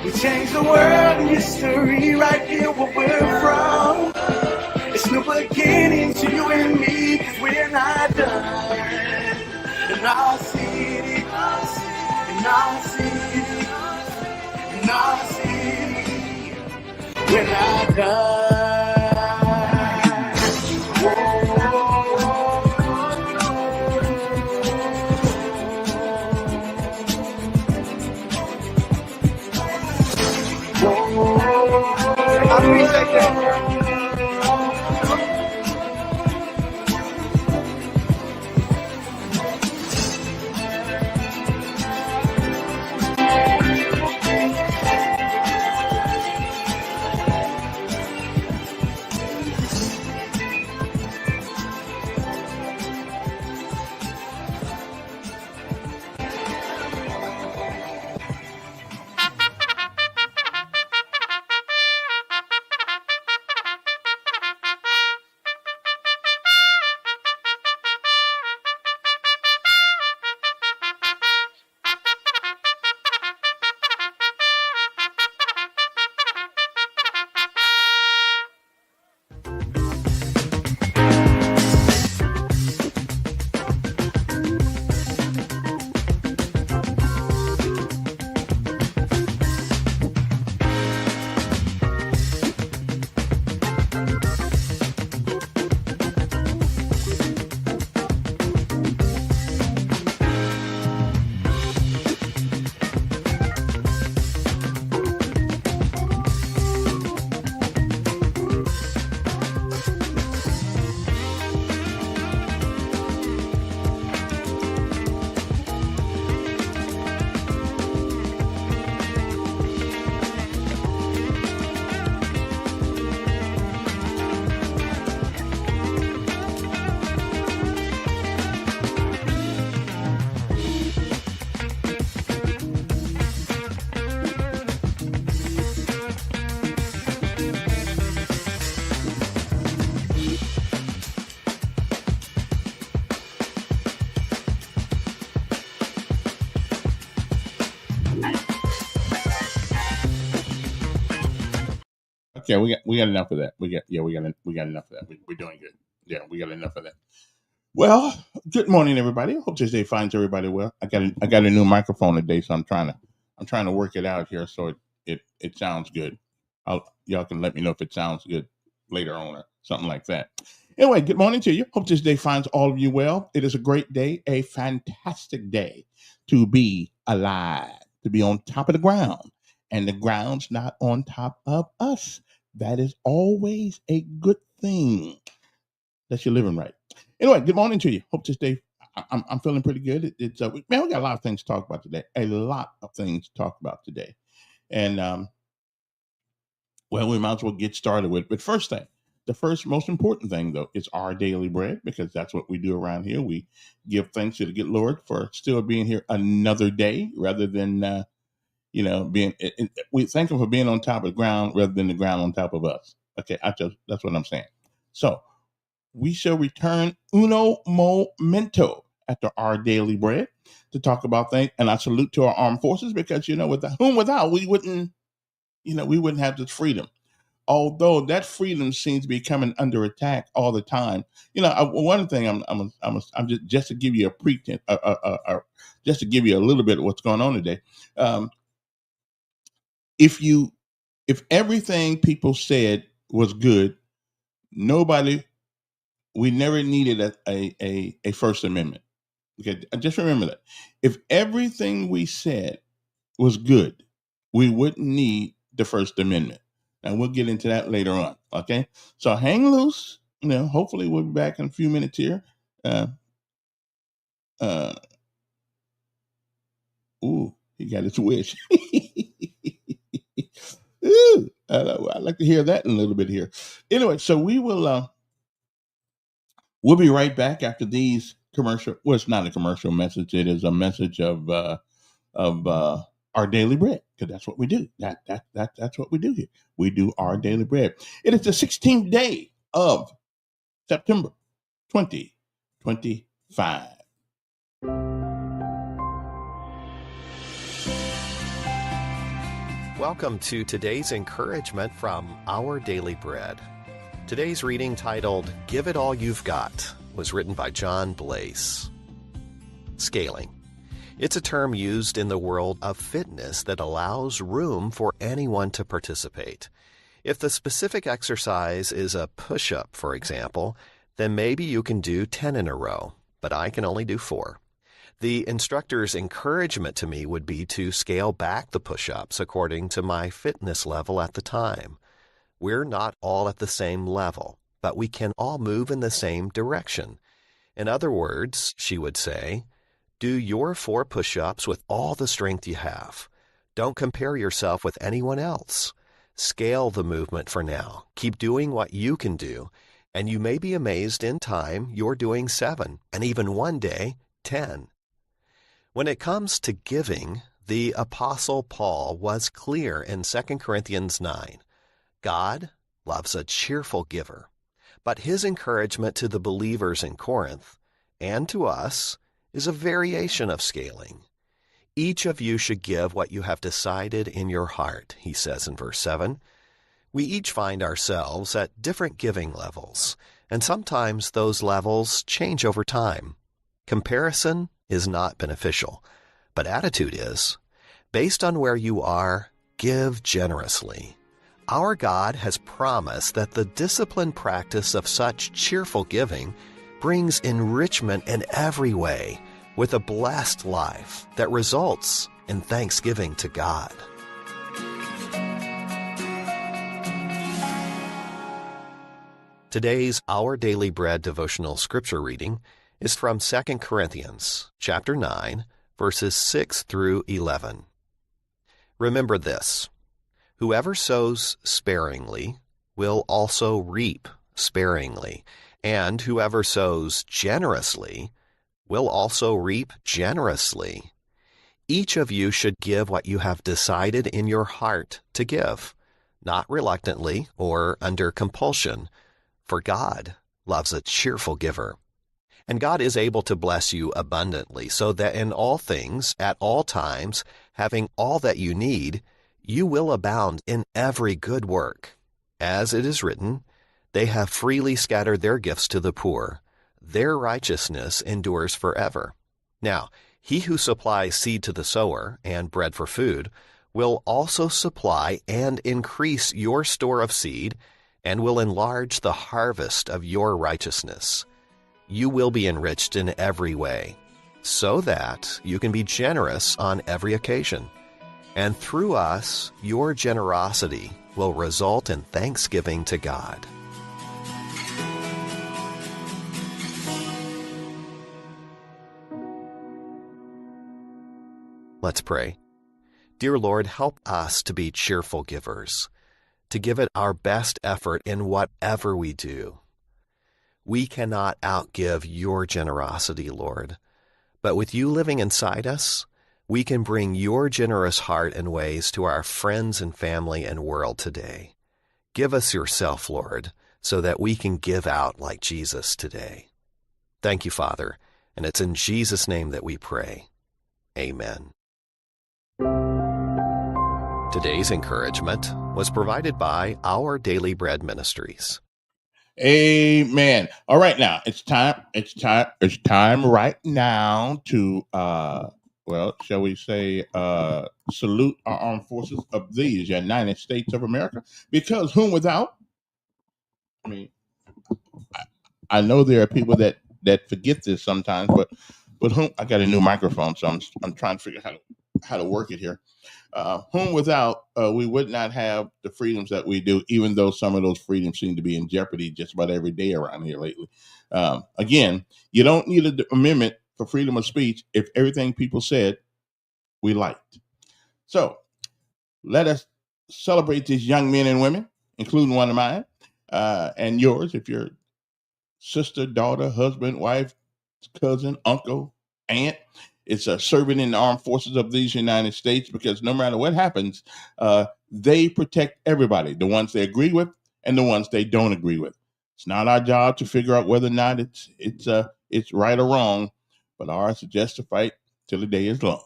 We change the world and history right here where we're from. It's new beginning to you and me, cause we're not done. In our city, in our city, in our city, we're not done. I appreciate that. Okay, we got enough of that. We got enough of that. We're doing good. Yeah, we got enough of that. Well, good morning, everybody. I hope this day finds everybody well. I got a new microphone today, so I'm trying to work it out here so it sounds good. Y'all can let me know if it sounds good later on or something like that. Anyway, good morning to you. Hope this day finds all of you well. It is a great day, a fantastic day to be alive, to be on top of the ground, and the ground's not on top of us. That is always a good thing. That you're living right. Anyway, good morning to you. Hope this day, I'm feeling pretty good. We got a lot of things to talk about today. A lot of things to talk about today. And, well, we might as well get started with. But first thing, the first most important thing, though, is our daily bread, because that's what we do around here. We give thanks to the good Lord for still being here another day rather than, we thank Him for being on top of the ground rather than the ground on top of us. Okay, that's what I'm saying. So, we shall return uno momento after our daily bread to talk about things. And I salute to our armed forces because, without we wouldn't have this freedom. Although that freedom seems to be coming under attack all the time. One thing I'm just to give you a pretense, just to give you a little bit of what's going on today. If everything people said was good, we never needed a First Amendment. Okay, just remember that. If everything we said was good, we wouldn't need the First Amendment. And we'll get into that later on. Okay, so hang loose. Hopefully we'll be back in a few minutes here. He got his wish. Ooh, I'd like to hear that in a little bit here. Anyway, so we'll be right back after these commercial. Well, it's not a commercial message. It is a message of our daily bread, because that's what we do. That's what we do here. We do our daily bread. It is the 16th day of September 2025. Welcome to today's encouragement from Our Daily Bread. Today's reading, titled Give It All You've Got, was written by John Blaze. Scaling. It's a term used in the world of fitness that allows room for anyone to participate. If the specific exercise is a push-up, for example, then maybe you can do 10 in a row, but I can only do 4. The instructor's encouragement to me would be to scale back the push-ups according to my fitness level at the time. We're not all at the same level, but we can all move in the same direction. In other words, she would say, do your 4 push-ups with all the strength you have. Don't compare yourself with anyone else. Scale the movement for now. Keep doing what you can do, and you may be amazed in time you're doing 7, and even one day, 10. When it comes to giving, the Apostle Paul was clear in 2 Corinthians 9. God loves a cheerful giver, but his encouragement to the believers in Corinth, and to us, is a variation of scaling. Each of you should give what you have decided in your heart, he says in verse 7. We each find ourselves at different giving levels, and sometimes those levels change over time. Comparison is not beneficial, but attitude is. Based on where you are, give generously. Our God has promised that the disciplined practice of such cheerful giving brings enrichment in every way, with a blessed life that results in thanksgiving to God. Today's Our Daily Bread devotional scripture reading is from 2 Corinthians chapter 9, verses 6 through 11. Remember this: whoever sows sparingly will also reap sparingly, and whoever sows generously will also reap generously. Each of you should give what you have decided in your heart to give, not reluctantly or under compulsion, for God loves a cheerful giver. And God is able to bless you abundantly, so that in all things, at all times, having all that you need, you will abound in every good work. As it is written, they have freely scattered their gifts to the poor. Their righteousness endures forever. Now, he who supplies seed to the sower and bread for food will also supply and increase your store of seed, and will enlarge the harvest of your righteousness. You will be enriched in every way, so that you can be generous on every occasion. And through us, your generosity will result in thanksgiving to God. Let's pray. Dear Lord, help us to be cheerful givers, to give it our best effort in whatever we do. We cannot outgive your generosity, Lord, but with you living inside us, we can bring your generous heart and ways to our friends and family and world today. Give us yourself, Lord, so that we can give out like Jesus today. Thank you, Father, and it's in Jesus' name that we pray. Amen. Today's encouragement was provided by Our Daily Bread Ministries. Amen. All right, now it's time right now to shall we say salute our armed forces of these United States of America, because whom without, I mean, I know there are people that forget this sometimes, but whom, I got a new microphone, so I'm trying to figure out how to work it here. Whom without, we would not have the freedoms that we do, even though some of those freedoms seem to be in jeopardy just about every day around here lately. Again, you don't need an amendment for freedom of speech if everything people said we liked. So let us celebrate these young men and women, including one of mine, and yours, if you're sister, daughter, husband, wife, cousin, uncle, aunt. It's serving in the armed forces of these United States, because no matter what happens, they protect everybody, the ones they agree with and the ones they don't agree with. It's not our job to figure out whether or not it's right or wrong, but ours is just to fight till the day is long.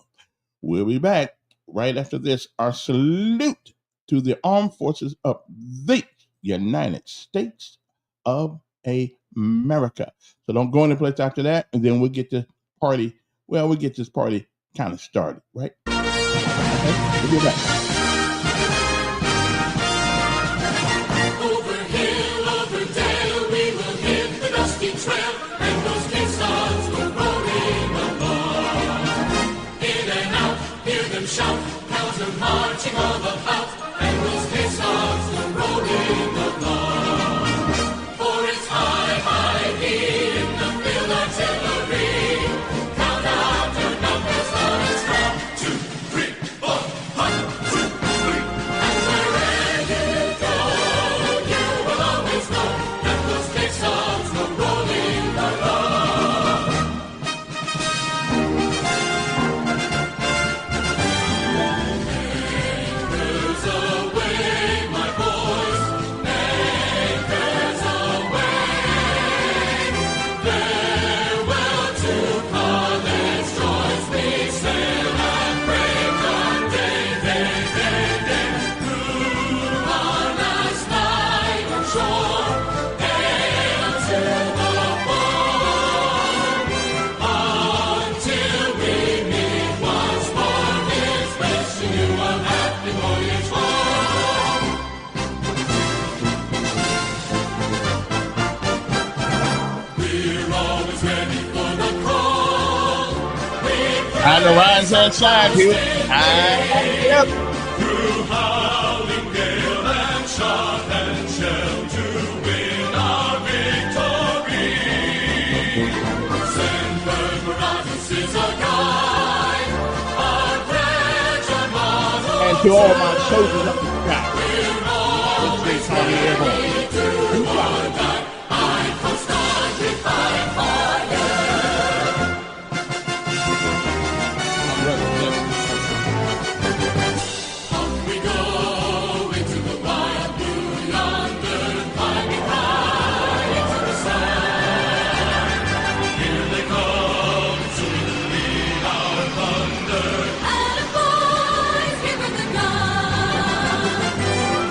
We'll be back right after this, our salute to the armed forces of the United States of America. So don't go any place after that, and then we'll get this party. Well, we'll get this party kind of started, right? Okay, we'll be back. Over hill, over dale, we will hit the dusty trail, and those caissons go rolling along. In and out, hear them shout, counter marching all about, and those caissons go rolling along. For it's high, high in the field artillery. Count out your numbers, on it's 1, 2, 3, 4, 1, 2, 3. And wherever you go, you will always know that those caissons go rolling along. Anchors away, my boys, anchors away. Farewell to college joys, we sail at break of day, day, day, day. Through our last night on shore, hail to the fall. Until we meet once more, it's wishing you a happy voyage home. We're always ready for the call. I know Ryan's outside here. Yep. Through howling gale and shot and shell to win our victory. Semper Paratus is our guide, our pledge, our motto. And to all my soldiers up the sky, let's say party everyone. I constantly fight for you. Up we go into the wild blue yonder, climbing high into the sun. Here they come, soon to lead our thunder. And boys, give her the gun.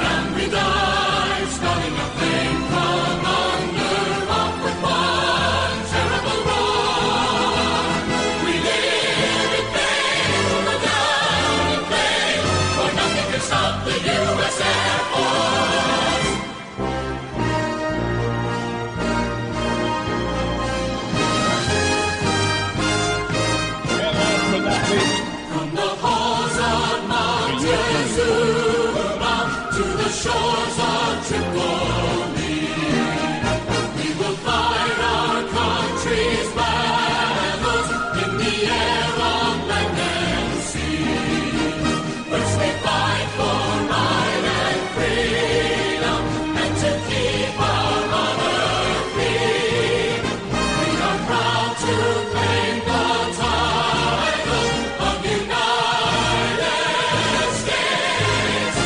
And we dive, starting a flame from under, off with one terrible roar. We live in fame, go down in flame, for nothing can stop the U.S. Air Force. And last but not least, From the halls of Montezuma to the shores of Tripoli, we will fight our country's battles in the air, on land and sea. First we fight for right and freedom, and to keep our honor free. We are proud to claim the title of United States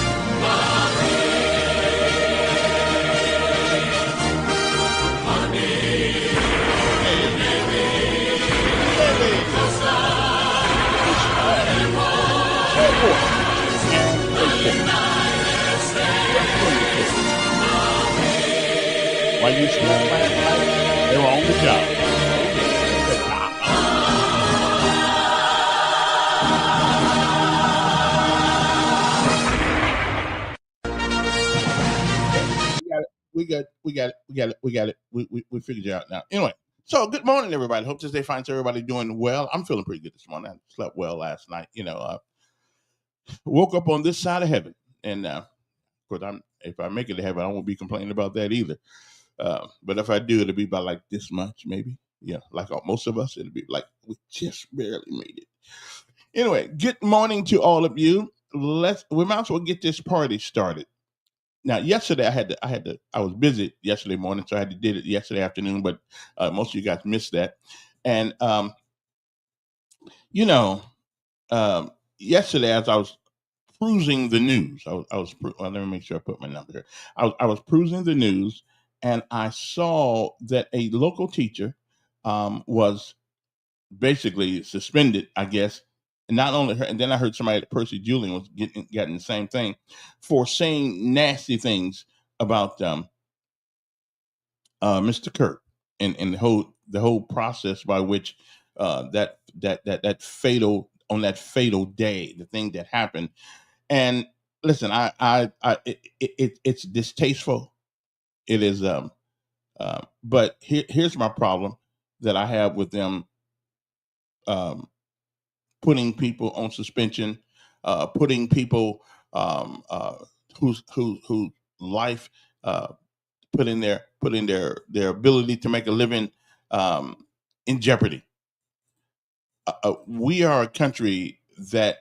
while you slept last night, they were on the job. We got it. We figured it out now. Anyway, so good morning, everybody. Hope this day finds everybody doing well. I'm feeling pretty good this morning. I slept well last night. Woke up on this side of heaven, and of course, if I make it to heaven, I won't be complaining about that either. But if I do, it'll be about like this much, maybe. Yeah, like most of us, it'll be like we just barely made it. Anyway, good morning to all of you. We might as well get this party started. Now, yesterday I was busy yesterday morning, so I had to did it yesterday afternoon. But most of you guys missed that, and yesterday as I was perusing the news, let me make sure I put my number here. I was perusing the news, and I saw that a local teacher was basically suspended, I guess, And not only her, and then I heard somebody that Percy Julian was getting the same thing for saying nasty things about Mr. Kirk and the whole process by which that fatal day, the thing that happened. And listen, it's distasteful. It is but here's my problem that I have with them um, putting people on suspension, putting people whose life uh, putting their ability to make a living um, in jeopardy. We are a country that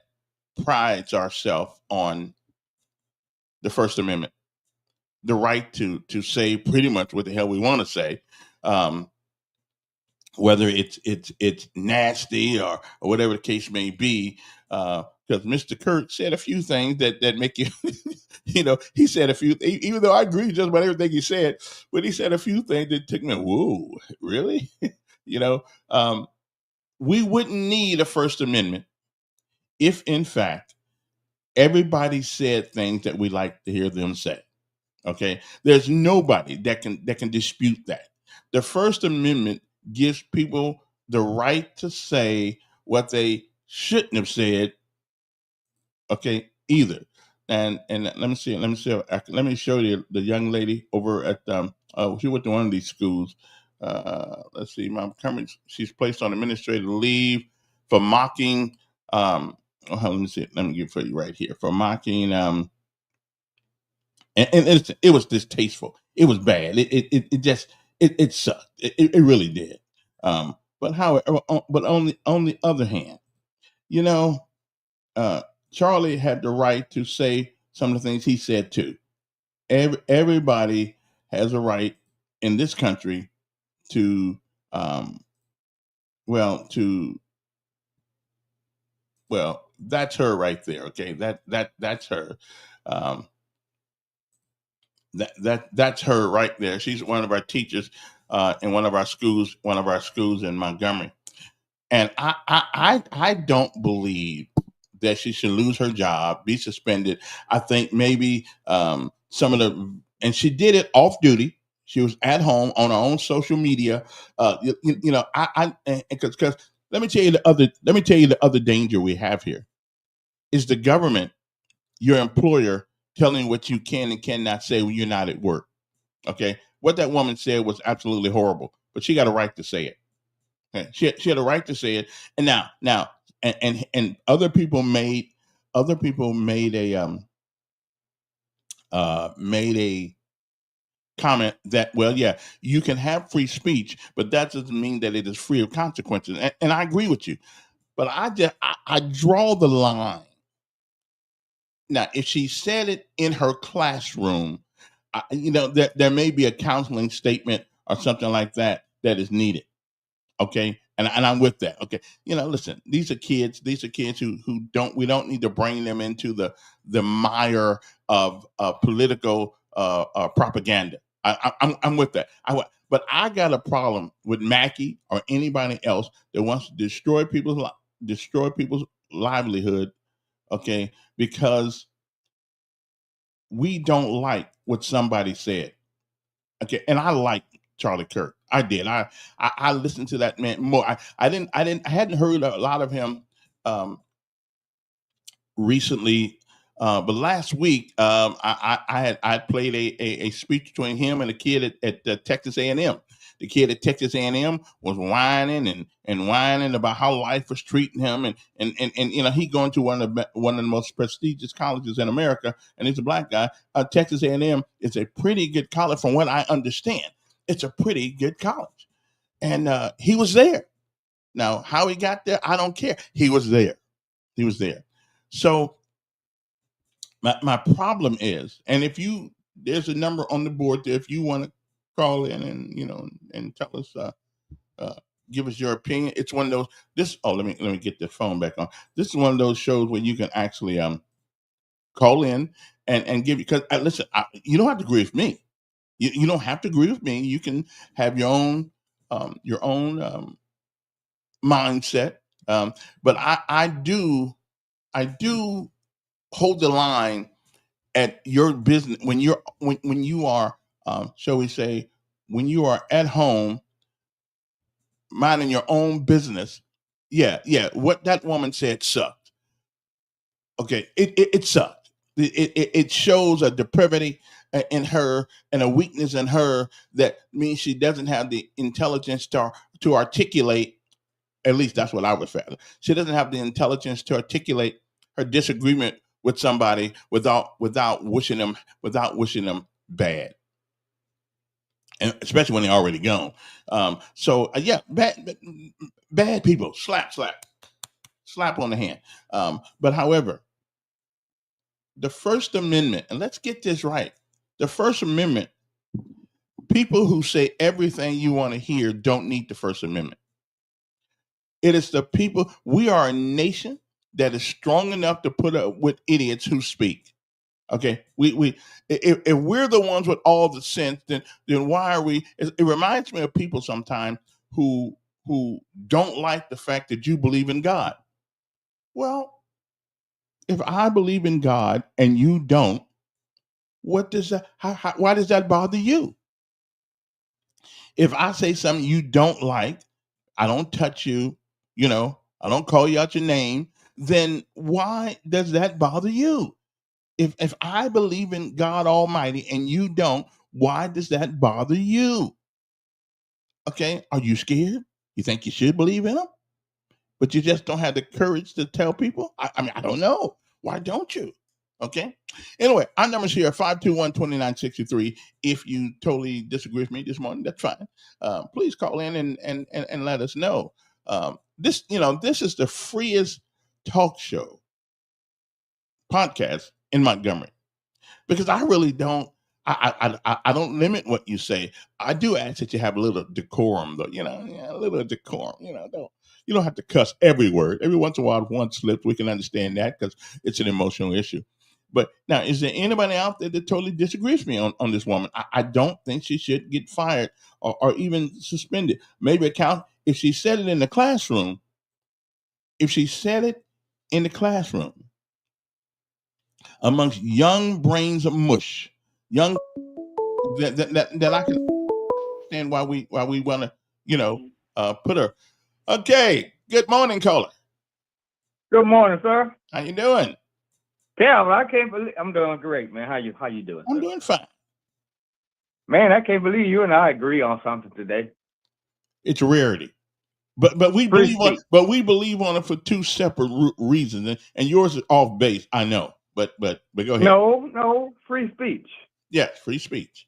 prides ourselves on the First Amendment, the right to say pretty much what the hell we want to say. Um, whether it's nasty or whatever the case may be, because Mr. Kirk said a few things that make you, he said a few, even though I agree with just about everything he said, but he said a few things that took me, whoa, really? you know, um, we wouldn't need a First Amendment if, in fact, everybody said things that we like to hear them say. Okay, there's nobody that can dispute that. The First Amendment gives people the right to say what they shouldn't have said. Okay, either. And let me show you the young lady over at she went to one of these schools. Let's see, Mom Cummings. She's placed on administrative leave for mocking. Let me see. Let me give it for you right here for mocking. And it was distasteful. It was bad. It just it sucked. It really did. But however, but on the other hand, you know, uh, Charlie had the right to say some of the things he said too. Everybody has a right in this country to um, well to well that's her right there. Okay, that's her. Um, that's her right there. She's one of our teachers in one of our schools in Montgomery. And I don't believe that she should lose her job, be suspended. I think maybe some of the and she did it off duty. She was at home on her own social media. Because let me tell you the other danger we have here is the government, your employer, telling you what you can and cannot say when you're not at work. Okay, what that woman said was absolutely horrible, but she got a right to say it. Okay? She had a right to say it, and now, and other people made a comment that, well, yeah, you can have free speech, but that doesn't mean that it is free of consequences. And I agree with you, but I draw the line. Now, if she said it in her classroom, there may be a counseling statement or something like that is needed. Okay, and I'm with that. Okay, listen, these are kids. These are kids who we don't need to bring them into the mire of political propaganda. I'm with that. But I got a problem with Mackey or anybody else that wants to destroy people's livelihood. Okay, because we don't like what somebody said. Okay, and I like Charlie Kirk. I did. I listened to that man more. I hadn't heard a lot of him um, recently, but last week I played a speech between him and a kid at Texas A&M. The kid at Texas A&M was whining and whining about how life was treating him, and he going to one of the most prestigious colleges in America, and he's a black guy. Texas A&M is a pretty good college, from what I understand. It's a pretty good college, and he was there. Now, how he got there, I don't care. He was there. He was there. So my problem is, and there's a number on the board there if you want to call in and tell us, uh, give us your opinion. It's one of those. Let me get the phone back on. This is one of those shows where you can actually call in and give, because listen, you don't have to agree with me. You don't have to agree with me. You can have your own mindset. But I do hold the line at your business when you are, shall we say, when you are at home minding your own business. Yeah, yeah. What that woman said sucked. Okay, it sucked. It shows a depravity in her and a weakness in her that means she doesn't have the intelligence to articulate. At least that's what I would feel. She doesn't have the intelligence to articulate her disagreement with somebody without wishing them bad, and especially when they're already gone. Yeah, bad people, slap on the hand. But however, the First Amendment, and let's get this right. The First Amendment, people who say everything you want to hear don't need the First Amendment. It is the people, we are a nation that is strong enough to put up with idiots who speak. Okay, if we're the ones with all the sense, then why are we? It reminds me of people sometimes who don't like the fact that you believe in God. Well, if I believe in God and you don't, what does that? Why does that bother you? If I say something you don't like, I don't touch you, I don't call you out your name, then why does that bother you? If I believe in God Almighty and you don't, why does that bother you? Okay, are you scared? You think you should believe in him, but you just don't have the courage to tell people? I mean, I don't know. Why don't you? Okay. Anyway, our numbers here are 521-2963. If you totally disagree with me this morning, that's fine. Please call in and let us know. This is the freest talk show podcast in Montgomery, because I really don't. I don't limit what you say. I do ask that you have a little decorum, though. A little decorum. You don't have to cuss every word. Every once in a while, if one slips, we can understand that because it's an emotional issue. But now, is there anybody out there that totally disagrees with me on this woman? I don't think she should get fired or even suspended. Maybe account if she said it in the classroom. If she said it in the classroom amongst young brains of mush, young that I can understand why we want to put her. Okay, good morning, caller. Good morning, sir. How you doing? Calvin, I can't believe I'm doing great, man. How you doing? I'm sir? doing fine. Man, I can't believe you and I agree on something today. It's a rarity, but we believe on it for two separate reasons, and yours is off base. I know, but go ahead. No, free speech. Yes, free speech.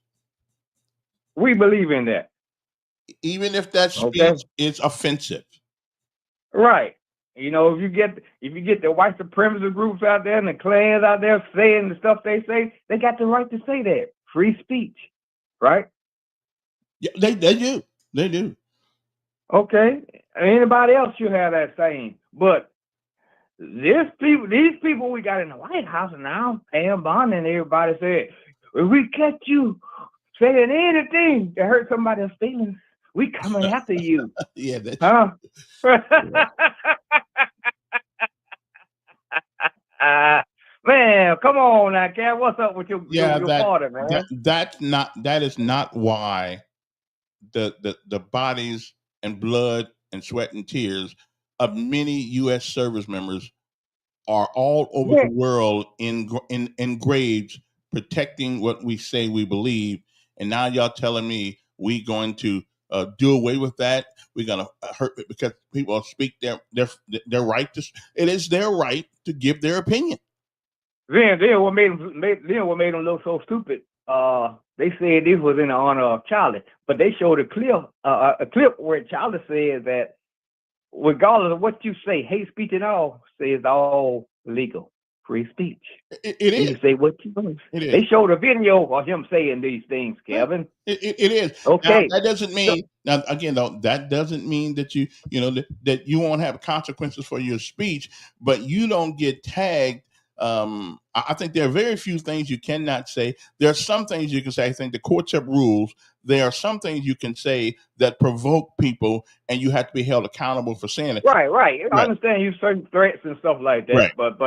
We believe in that, even if that speech is offensive. Right. If you get the white supremacist groups out there and the clans out there saying the stuff they say, they got the right to say that. Free speech, right? Yeah, they do. They do. Okay. Anybody else should have that same. But these people we got in the White House now, Pam Bondi and everybody said, if we catch you saying anything to hurt somebody's feelings, we coming after you. Yeah, that's man, come on now, Cat. What's up with your party, man? That is not why the bodies and blood and sweat and tears of many U.S. service members are all over the world in graves protecting what we say we believe. And now y'all telling me we going to do away with that? We're gonna hurt it because people speak their right to. It is their right to give their opinion. Then what made them look so stupid? They said this was in honor of Charlie, but they showed a clip where Charlie said that regardless of what you say, hate speech and all, says all legal. Free speech. It is. You can say what you want. They showed a video of him saying these things, Kevin. It is. Okay. Now, that doesn't mean that doesn't mean that that you won't have consequences for your speech, but you don't get tagged I think there are very few things you cannot say. There are some things you can say. I think the courts have rules. There are some things you can say that provoke people, and you have to be held accountable for saying it. Right. I Right. understand you certain threats and stuff like that, Right. but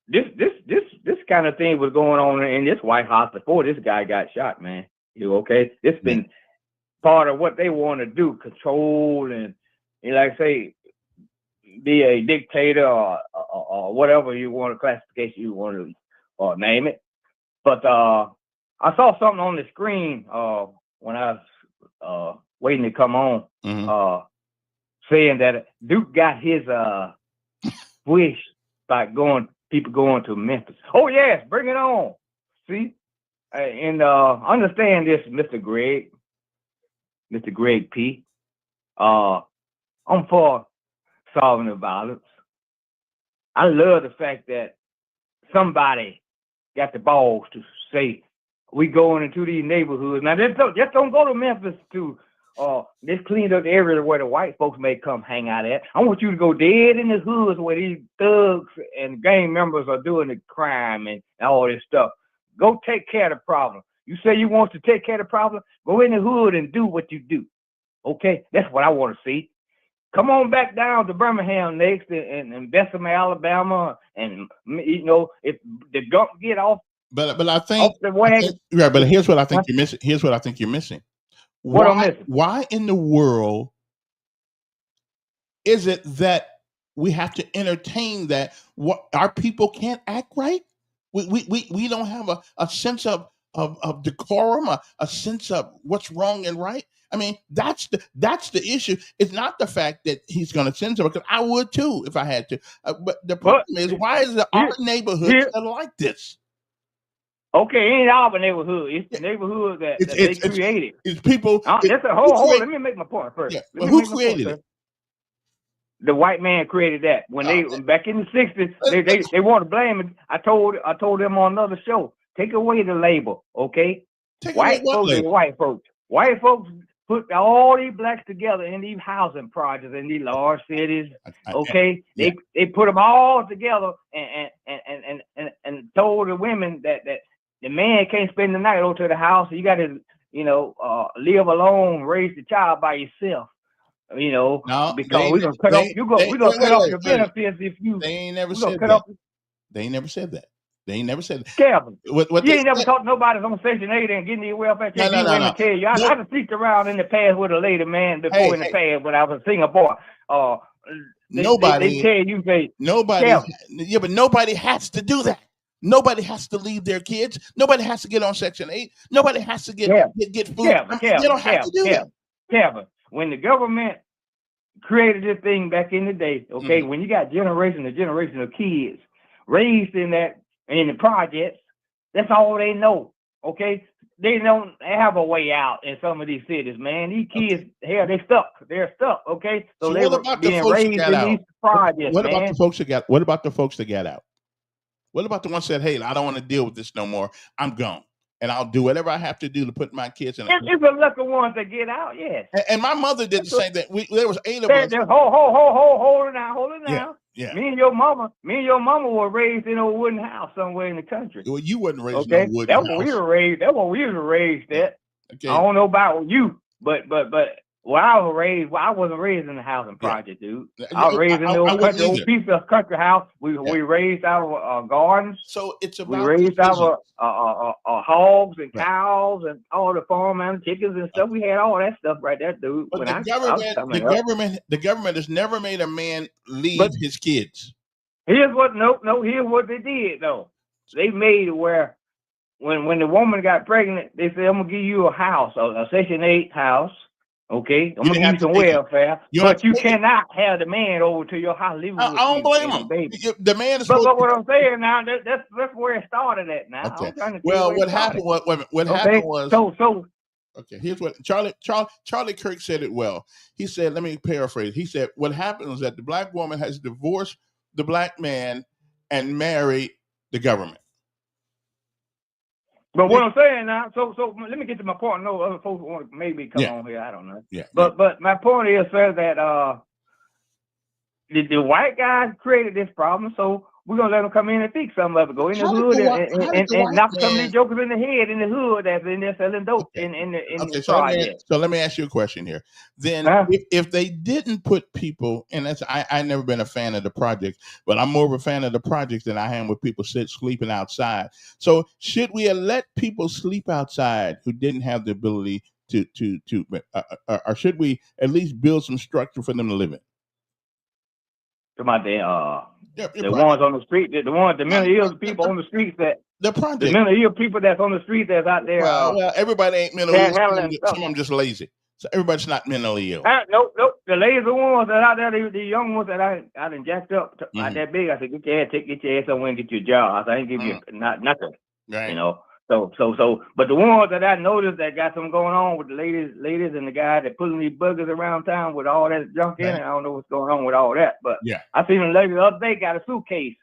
this kind of thing was going on in this White House before this guy got shot, man. You okay? It's been part of what they want to do, control and like I say, be a dictator or whatever you want to classification you want to name it. But I saw something on the screen when I was waiting to come on, saying that Duke got his wish by people going to Memphis. Oh yes, bring it on. See, and understand this, Mr. Greg P. I'm for solving the violence. I love the fact that somebody got the balls to say we going into these neighborhoods. Now just don't go to Memphis to just clean up the area where the white folks may come hang out at. I want you to go dead in the hoods where these thugs and gang members are doing the crime and all this stuff. Go take care of the problem. You say you want to take care of the problem? Go in the hood and do what you do. Okay? That's what I want to see. Come on back down to Birmingham next and Bessemer, Alabama, and if the gump get off. But I think, off the wagon. Right. But here's what I think you're missing. Here's what I think you're missing. What I'm missing? Why in the world is it that we have to entertain that? What our people can't act right? We don't have a sense of decorum, a sense of what's wrong and right. I mean, that's the issue. It's not the fact that he's going to send someone, because I would too if I had to. But the problem is, why is it our neighborhoods that are like this? Okay, it ain't our neighborhood. It's the neighborhood that they created. It's people. That's a whole. Let me make my point first. Yeah. Well, who created it? The white man created that. When they back in the 60s, they want to blame it. I told them on another show, take away the label, okay? White folks and white folks. White folks put all these blacks together in these housing projects in these large cities. Okay, they put them all together and told the women that the man can't spend the night over to the house. You got to live alone, raise the child by yourself. No, because we're gonna cut off. We're gonna cut off your benefits if you. They ain't never said that. They ain't never said that. They ain't never said that. Kevin, you ain't never talked to nobody on Section 8 and getting your welfare check. No. Tell you, I just sneaked around in the past with a lady, man, before in the past when I was a Singapore. They tell you nobody. Kevin. Yeah, but nobody has to do that. Nobody has to leave their kids. Nobody has to get on Section 8. Nobody has to get food. Kevin, they don't have to do that. Kevin, when the government created this thing back in the day, okay, when you got generation of kids raised in the projects, that's all they know, okay? They don't have a way out in some of these cities, man. These kids, they're stuck, okay? So they were being raised in these projects, What about the folks that got? What about the folks that got out? What about the ones that said, hey, I don't want to deal with this no more. I'm gone. And I'll do whatever I have to do to put my kids in. It's the lucky ones that get out, yes. And my mother did the same thing. There was 8 of us. Hold it now. Yeah. Me and your mama were raised in a wooden house somewhere in the country. Well, you wasn't raised in a wooden house. That's what we were raised at. Okay. I don't know about you, but where I was raised, I wasn't raised in a housing project, dude. I was raised in the old piece of country house. We raised our gardens. So it's about we raised our hogs and cows and all the farm and chickens and stuff. We had all that stuff right there, dude. But the government has never made a man leave his kids. Here's what they did though. They made it where when the woman got pregnant, they said, I'm gonna give you a house, a Section 8 house. Okay, I'm gonna give you some welfare, but you cannot have the man over to your house living with you. I don't blame him. Baby. The man is. But what I'm saying now, that's where it started at. Now, okay. What happened was. So. Okay, here's what Charlie Kirk said it well. He said, let me paraphrase. He said, what happened was that the black woman has divorced the black man and married the government. But what I'm saying now, so let me get to my point. No other folks want to maybe come on here. I don't know. Yeah. But my point is, sir, that the white guys created this problem. So we're gonna let them come in and fix some of it. Go in the hood and knock some of these jokers in the head in the hood that's in there selling dope in the project. So let me ask you a question here. Then if they didn't put people, and that's I never been a fan of the project, but I'm more of a fan of the projects than I am with people sleeping outside. So should we have let people sleep outside who didn't have the ability or should we at least build some structure for them to live in? The ones on the street, the mentally ill people on the streets the project, the mentally ill people that's on the street that's out there. Well, everybody ain't mentally ill. Some of them just lazy. So everybody's not mentally ill. Nope. The lazy ones that out there, the young ones that I done jacked up not that big. I said, get your ass somewhere and get your job. I said, I ain't give you nothing. Right. You know. So, but the ones that I noticed that got something going on with the ladies and the guy that pulling these buggers around town with all that junk in it. I don't know what's going on with all that, but I seen a lady the other day got a suitcase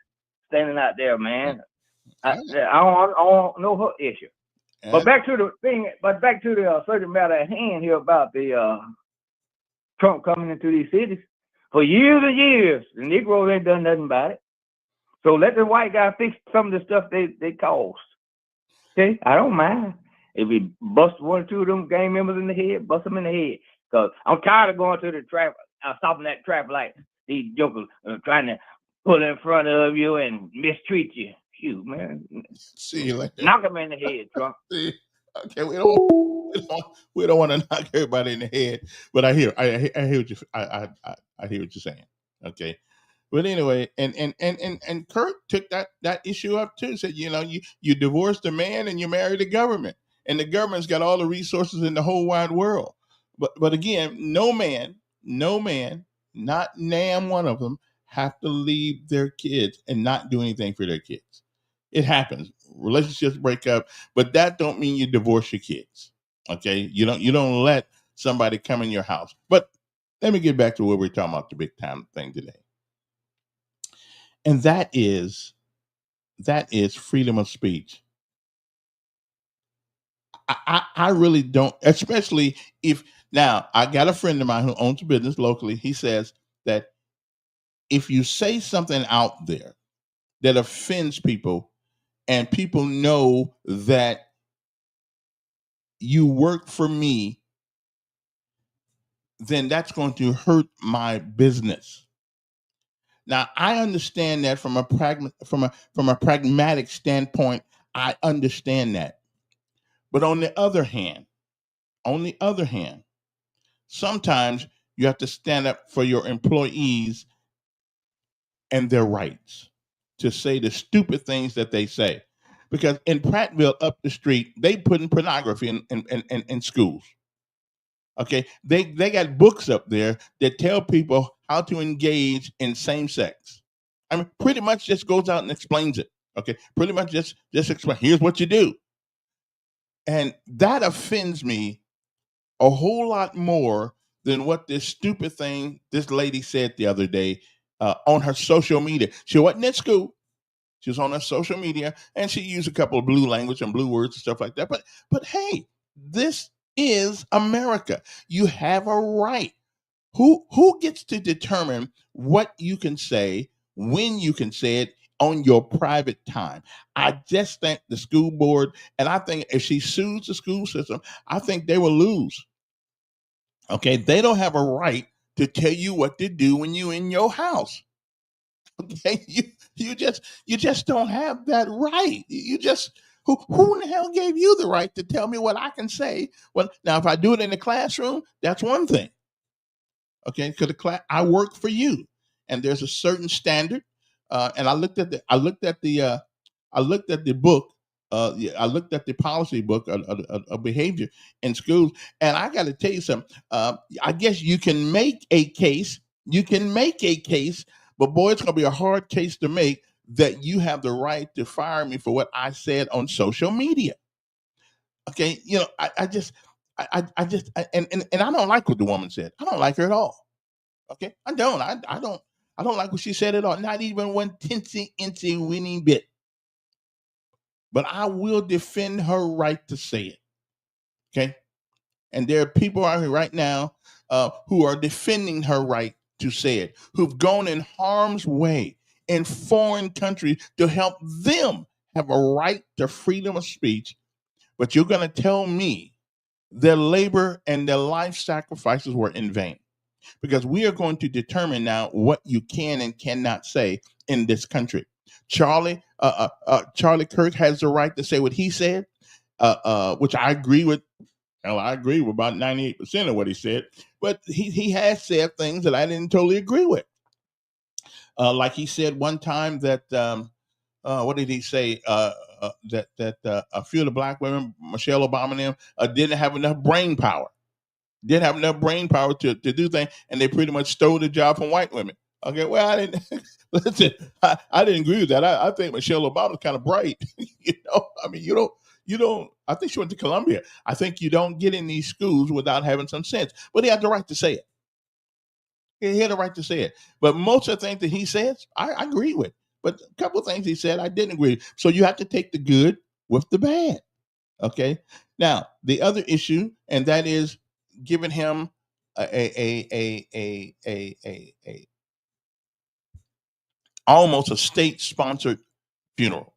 standing out there, man. I don't know her issue. But back to the thing. But back to the subject matter at hand here about the Trump coming into these cities. For years and years, the Negroes ain't done nothing about it. So let the white guy fix some of the stuff they caused. Okay, I don't mind if we bust one or two of them gang members in the head, bust them in the head. Cause I'm tired of going to the traffic, stopping that traffic light. These jokers trying to pull in front of you and mistreat you. Shoot, man. See you later. Knock them in the head, Trump. Okay, we don't want to knock everybody in the head, but I hear what you I hear what you're saying. Okay. But anyway, and Kurt took that issue up too. Said, you divorced a man and you married the government, and the government's got all the resources in the whole wide world. But again, no man, not damn one of them have to leave their kids and not do anything for their kids. It happens. Relationships break up, but that don't mean you divorce your kids. Okay, you don't let somebody come in your house. But let me get back to what we're talking about, the big time thing today. And that is freedom of speech. I really don't, especially if now I got a friend of mine who owns a business locally. He says that if you say something out there that offends people and people know that you work for me, then that's going to hurt my business. Now, I understand that from a pragmatic standpoint. I understand that, but on the other hand, sometimes you have to stand up for your employees and their rights to say the stupid things that they say, because in Prattville up the street, they put in pornography in schools. Okay, they got books up there that tell people how to engage in same sex. I mean, pretty much just goes out and explains it. Okay, pretty much just explain. Here's what you do, and that offends me a whole lot more than what this stupid thing this lady said the other day on her social media. She wasn't at school. She was on her social media, and she used a couple of blue language and blue words and stuff like that. But hey, this is America. You have a right. Who gets to determine what you can say, when you can say it on your private time? I just think the school board, and I think if she sues the school system, I think they will lose. Okay, they don't have a right to tell you what to do when you're in your house. Okay, you just don't have that right. You just who in the hell gave you the right to tell me what I can say? Well, now if I do it in the classroom, that's one thing. Okay, because I work for you, and there's a certain standard. And I looked at the book. I looked at the policy book of behavior in schools, and I got to tell you something. I guess you can make a case. But boy, it's going to be a hard case to make that you have the right to fire me for what I said on social media. Okay, I just and I don't like what the woman said. I don't like her at all. Okay, I don't like what she said at all. Not even one teensy weeny bit. But I will defend her right to say it. Okay, and there are people out here right now who are defending her right to say it, who've gone in harm's way in foreign countries to help them have a right to freedom of speech. But you're going to tell me their labor and their life sacrifices were in vain. Because we are going to determine now what you can and cannot say in this country. Charlie Kirk has the right to say what he said, which I agree with. Hell, I agree with about 98% of what he said. But he has said things that I didn't totally agree with. Like he said one time that what did he say? That a few of the black women, Michelle Obama and them, didn't have enough brain power. Didn't have enough brain power to do things, and they pretty much stole the job from white women. Okay, well, I didn't listen. I didn't agree with that. I think Michelle Obama's kind of bright. I mean, you don't. I think she went to Columbia. I think you don't get in these schools without having some sense. But he had the right to say it. He had the right to say it. But most of the things that he says, I agree with. But a couple of things he said, I didn't agree with. So you have to take the good with the bad. Okay. Now the other issue, and that is giving him a almost a state sponsored funeral.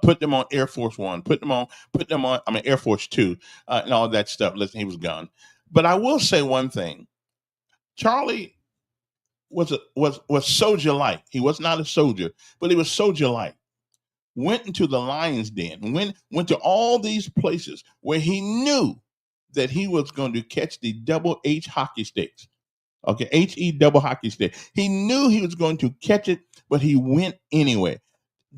Put them on Air Force One. Put them on. I mean Air Force Two, and all that stuff. Listen, he was gone. But I will say one thing: Charlie was soldier like. He was not a soldier, but he was soldier like. Went into the lion's den. Went to all these places where he knew that he was going to catch the double H hockey sticks. Okay, HE double hockey stick. He knew he was going to catch it, but he went anyway.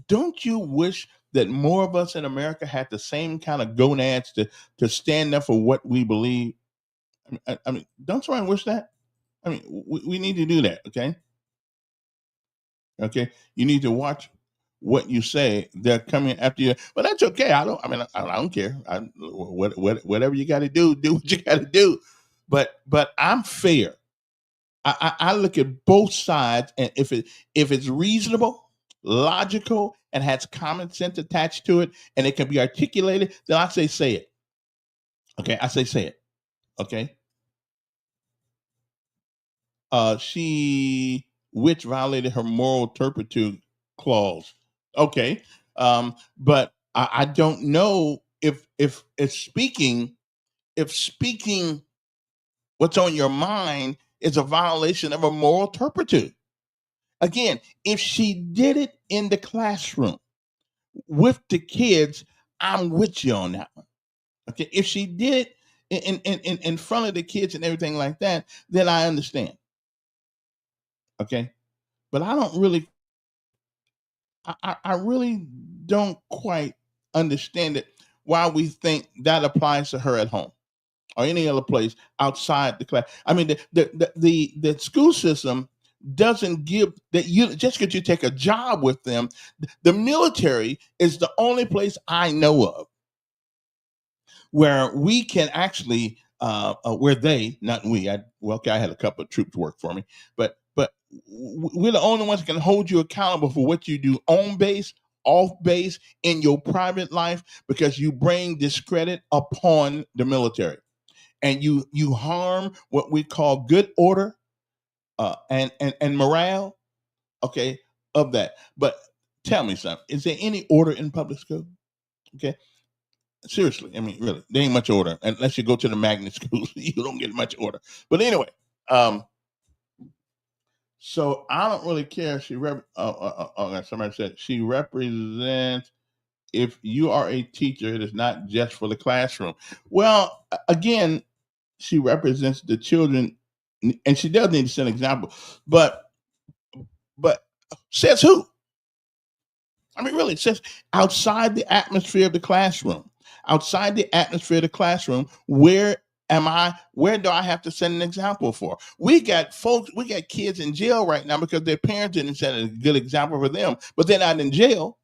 Don't you wish that more of us in America had the same kind of gonads to stand up for what we believe? I mean, don't somebody wish that? I mean, we need to do that, okay? Okay, you need to watch what you say. They're coming after you, but that's okay. I don't care. Whatever you got to do what you got to do. But I'm fair. I look at both sides, and if it's reasonable, logical, and has common sense attached to it, and it can be articulated, then I say it. Okay, I say it. Okay. She which violated her moral turpitude clause. Okay. But I don't know if speaking what's on your mind is a violation of a moral turpitude. Again, if she did it in the classroom with the kids, I'm with you on that one. Okay. If she did it in front of the kids and everything like that, then I understand. Okay. But I don't really, I really don't quite understand it why we think that applies to her at home or any other place outside the class. I mean, the school system doesn't give that you just because you take a job with them. The military is the only place I know of where we can actually where they, not we, I had a couple of troops work for me, but we're the only ones that can hold you accountable for what you do on base, off base, in your private life, because you bring discredit upon the military and you harm what we call good order and morale, okay, of that. But tell me something, is there any order in public school? Okay. Seriously, I mean, really, there ain't much order unless you go to the magnet schools. You don't get much order. But anyway, so I don't really care. Somebody said she represents. If you are a teacher, it is not just for the classroom. Well, again, she represents the children, and she does need to set an example. But says who? I mean, really, it says outside the atmosphere of the classroom. Outside the atmosphere of the classroom, where do I have to set an example for? We got kids in jail right now because their parents didn't set a good example for them, but they're not in jail.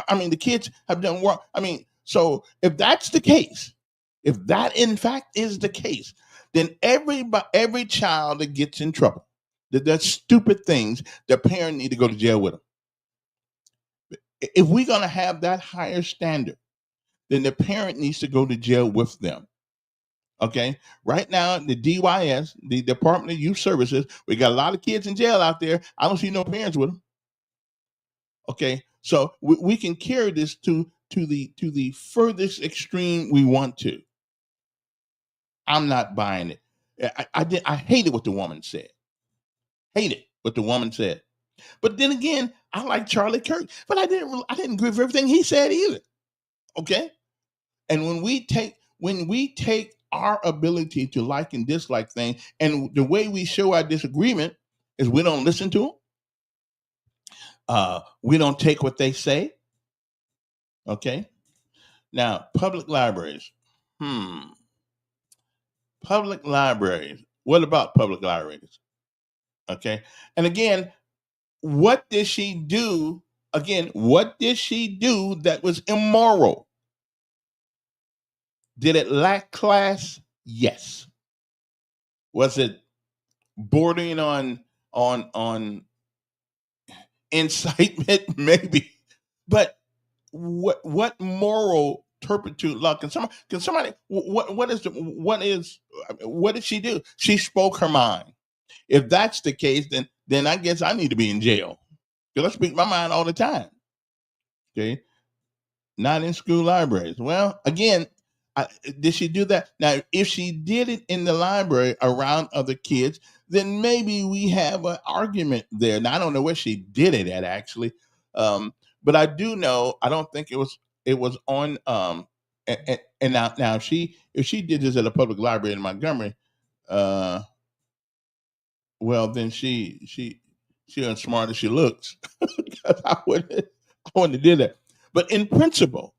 I mean, the kids have done work. I mean, so if that's the case, if that in fact is the case, then every child that gets in trouble, that does stupid things, their parent need to go to jail with them. If we're going to have that higher standard, then the parent needs to go to jail with them. Okay. Right now, the DYS, the Department of Youth Services, we got a lot of kids in jail out there. I don't see no parents with them. Okay, so we can carry this to the furthest extreme we want to. I'm not buying it. I hated what the woman said. Hated what the woman said. But then again, I like Charlie Kirk, but I didn't agree with everything he said either. Okay, and when we take our ability to like and dislike things, and the way we show our disagreement is we don't listen to them. We don't take what they say. Okay. Now, public libraries. Public libraries. What about public libraries? Okay. And again, what did she do? Again, what did she do that was immoral? Did it lack class? Yes. Was it bordering on incitement? Maybe. But what moral turpitude law can somebody what did she do? She spoke her mind. If that's the case, then I guess I need to be in jail, because I speak my mind all the time. Okay, not in school libraries. Well, again, did she do that? Now, if she did it in the library around other kids, then maybe we have an argument there. Now, I don't know where she did it at actually, but I do know I don't think it was on. And now if she did this at a public library in Montgomery, uh, well then she as smart as she looks. I wouldn't have did that. But in principle,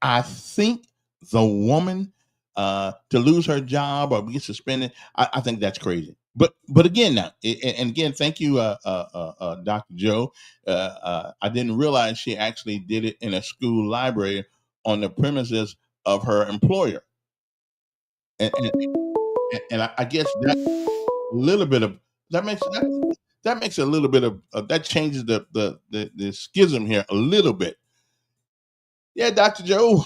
I think the woman to lose her job or get suspended, I think that's crazy. But again, now and again, thank you, Dr. Joe. I didn't realize she actually did it in a school library on the premises of her employer, and I guess that little bit of that makes a little bit of that changes the schism here a little bit. Yeah, Dr. Joe.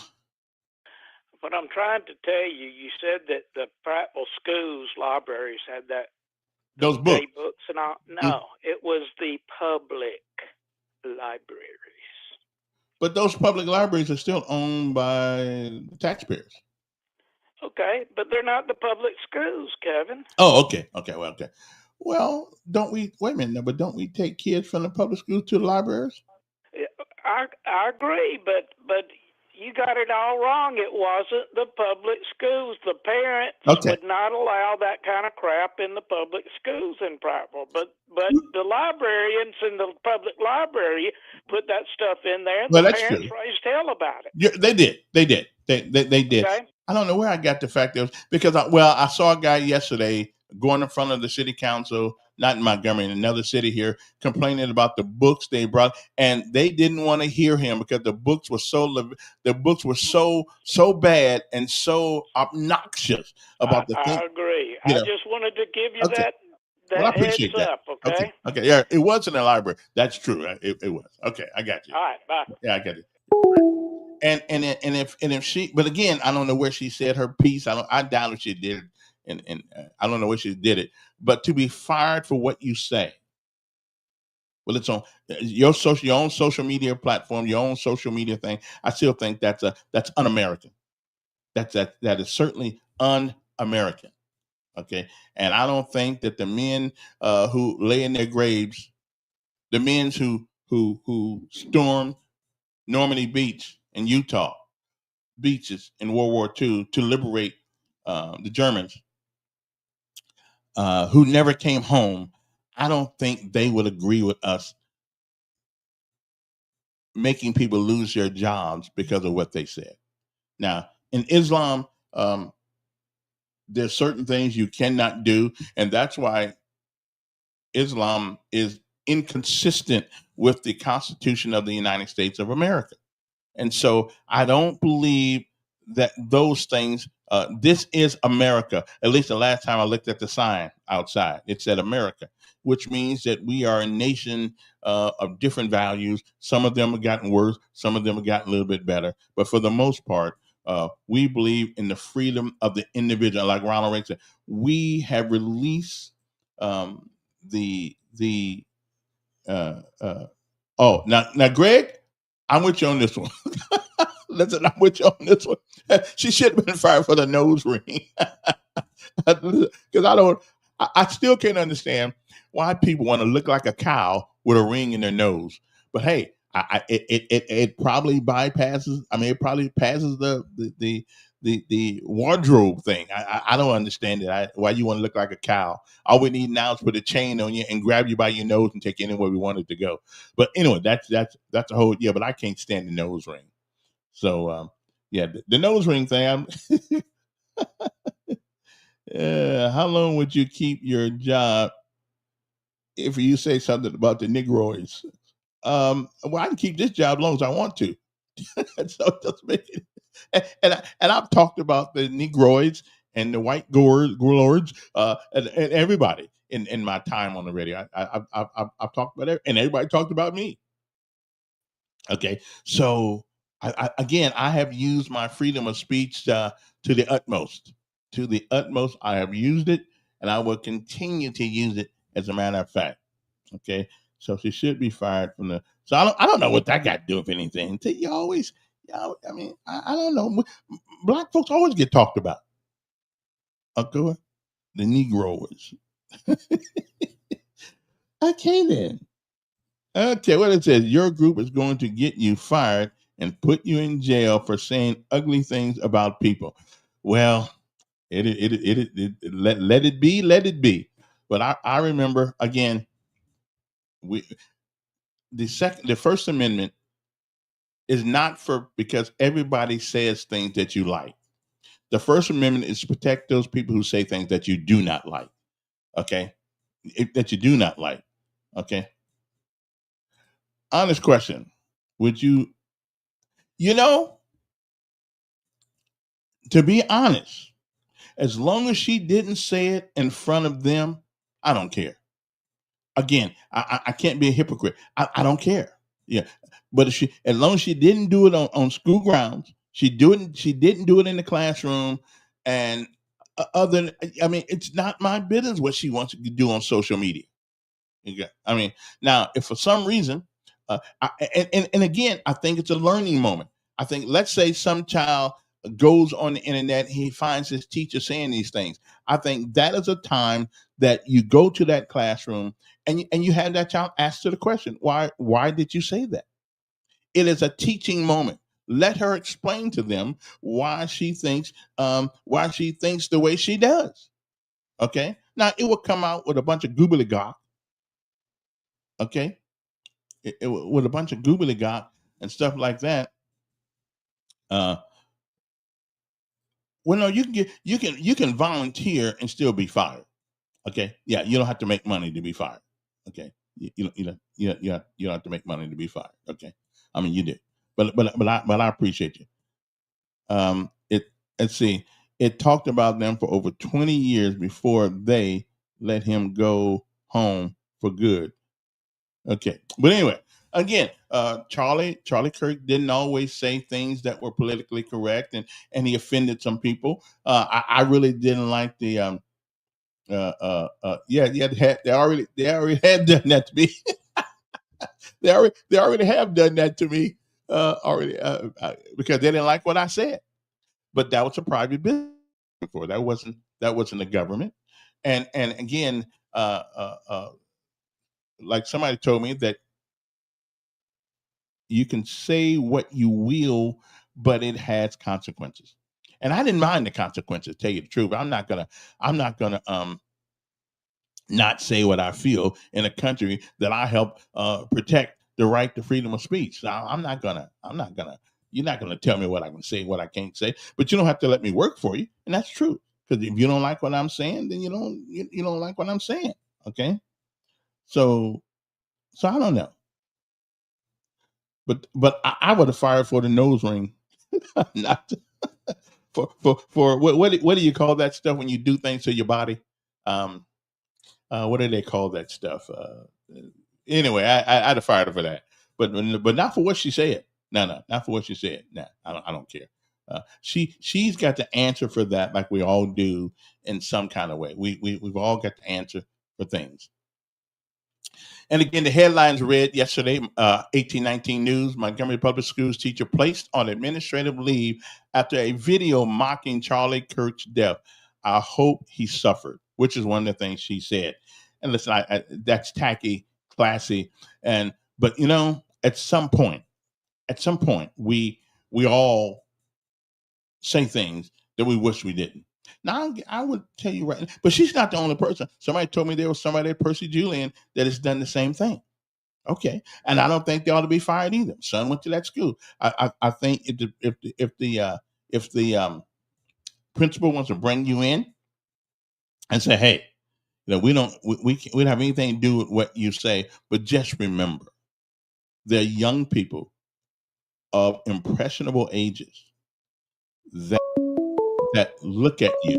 What I'm trying to tell you, you said that the Prattville schools libraries had Those those books. day books and all. No, it was the public libraries. But those public libraries are still owned by taxpayers. Okay, but they're not the public schools, Kevin. Oh, okay. Okay. Well, don't we wait a minute now, but don't we take kids from the public schools to the libraries? I agree, but you got it all wrong. It wasn't the public schools. The parents Okay. would not allow that kind of crap in the public schools in Prattville. But the librarians in the public library put that stuff in there. Well, The that's parents true. raised hell about it. Yeah, they did. They did. They did. Okay. I don't know where I got the fact that was because I saw a guy yesterday going in front of the city council, not in Montgomery, in another city here, complaining about the books they brought, and they didn't want to hear him because the books were so bad and so obnoxious about the thing. I agree. You I know. just wanted to give you Okay. that Well, I heads appreciate that. up. Okay. Okay. Yeah, it was in the library. That's true. It was. Okay, I got you. All right. Bye. Yeah, I got it. And if she, but again, I don't know where she said her piece. I doubt if she did it, and I don't know where she did it. But to be fired for what you say, well, it's on your own social media platform, your own social media thing. I still think that's un-American. That is certainly un-American. Okay, and I don't think that the men who lay in their graves, the men who stormed Normandy Beach in Utah beaches in World War II to liberate the Germans, who never came home, I don't think they would agree with us making people lose their jobs because of what they said. Now, in Islam, there's certain things you cannot do, and that's why Islam is inconsistent with the Constitution of the United States of America. And so I don't believe that those things, this is America. At least the last time I looked at the sign outside, it said America, which means that we are a nation of different values. Some of them have gotten worse. Some of them have gotten a little bit better. But for the most part, we believe in the freedom of the individual. Like Ronald Reagan said, we have released the Oh, now, Greg, I'm with you on this one. Listen, I'm with you on this one. She should have been fired for the nose ring. Because I still can't understand why people want to look like a cow with a ring in their nose. But hey, it probably bypasses. I mean, it probably passes the wardrobe thing. I don't understand it. Why you want to look like a cow? All we need now is put a chain on you and grab you by your nose and take you anywhere we want it to go. But anyway, that's a whole But I can't stand the nose ring. So yeah, the nose ring thing. How long would you keep your job if you say something about the Negroids? Well, I can keep this job as long as I want to. So it doesn't make it. And I've talked about the Negroids and the white lords and everybody in my time on the radio. I've talked about it, and everybody talked about me. Okay, so again, I have used my freedom of speech to the utmost. To the utmost, I have used it, and I will continue to use it. As a matter of fact, okay. So she should be fired from the. So I don't know what that got to do with anything. You always, I mean, I don't know. Black folks always get talked about. Okay, the Negroes. Okay then. Okay, what it says, your group is going to get you fired and put you in jail for saying ugly things about people. Well, let it be, let it be. But I remember again, the First Amendment is not for because everybody says things that you like. The First Amendment is to protect those people who say things that you do not like. Okay, that you do not like. Okay. Honest question: would you? You know, to be honest, as long as she didn't say it in front of them, I don't care. Again, I can't be a hypocrite. I don't care. Yeah, but if she, as long as she didn't do it on school grounds, she didn't do it in the classroom, and I mean, it's not my business what she wants to do on social media. Okay. I mean, now if for some reason, and again, I think it's a learning moment. I think let's say some child goes on the internet, he finds his teacher saying these things. I think that is a time that you go to that classroom and you have that child ask the question, why did you say that? It is a teaching moment. Let her explain to them why she thinks the way she does. Okay. Now it will come out with a bunch of gobbledygook. Okay, with a bunch of gobbledygook and stuff like that. Uh, well, no, you can volunteer and still be fired. Okay, yeah, you don't have to make money to be fired. Okay, you don't have to make money to be fired. Okay, I mean you do, but I appreciate you. It let's see, it talked about them for over 20 years before they let him go home for good. Okay, but anyway, again, Charlie Kirk didn't always say things that were politically correct, and he offended some people. I really didn't like the yeah they already had done that to me. They already have done that to me already because they didn't like what I said. But that was a private business before. That wasn't the government, and again, like somebody told me that you can say what you will, but it has consequences. And I didn't mind the consequences, tell you the truth. I'm not gonna not say what I feel in a country that I help protect the right to freedom of speech. So I'm not gonna you're not gonna tell me what I can say, what I can't say, but you don't have to let me work for you. And that's true. Because if you don't like what I'm saying, then you don't like what I'm saying. Okay. So I don't know. But I would have fired for the nose ring. Not for what do you call that stuff when you do things to your body? Um, what do they call that stuff? Anyway, I'd have fired her for that, but not for what she said. No, not for what she said. No, I don't care. She's got to answer for that, like we all do in some kind of way. We've all got to answer for things. And again, the headlines read yesterday, 1819 News, Montgomery Public Schools teacher placed on administrative leave after a video mocking Charlie Kirk's death. I hope he suffered, which is one of the things she said. And listen, that's tacky, classy. But at some point, we all say things that we wish we didn't. Now, I would tell you right, but she's not the only person. Somebody told me there was somebody at Percy Julian that has done the same thing. Okay, and I don't think they ought to be fired either. Son went to that school. I think if the principal wants to bring you in and say, hey, we don't have anything to do with what you say, but just remember, there are young people of impressionable ages that look at you,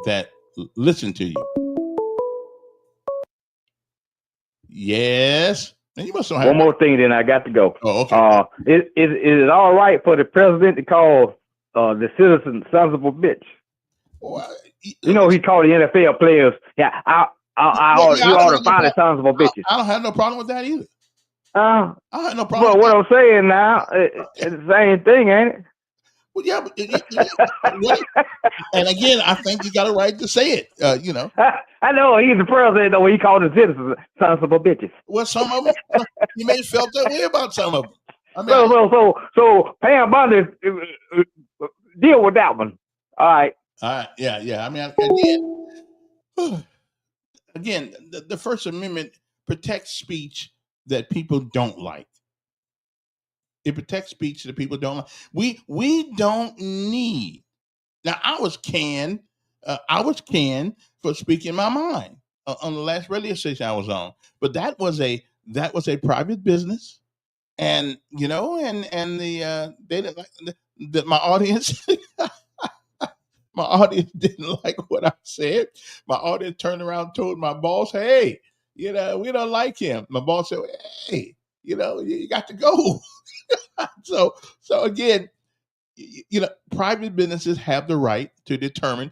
that listen to you. Yes. And you must have one more thing, then I got to go. Oh, okay. Is it all right for the president to call the citizens sons of a bitch? Well, he called the NFL players. Yeah, you ought to find the sons of a bitches. I don't have no problem with that either. I have no problem. But what I'm saying now, it's the same thing, ain't it? Well, yeah, and again, I think you got a right to say it. I know he's the president, though. He called the citizens sons of a bitches. Well, some of them, you may have felt that way about some of them. I mean, so Pam Bondi, deal with that one. All right. Yeah. I mean, again, the First Amendment protects speech that people don't like. It protects speech that people don't like. We don't need. Now, I was canned for speaking my mind on the last radio station I was on, but that was a private business, and they didn't like my audience. My audience didn't like what I said. My audience turned around and told my boss, "Hey, we don't like him." My boss said, "Hey, you got to go." So again, private businesses have the right to determine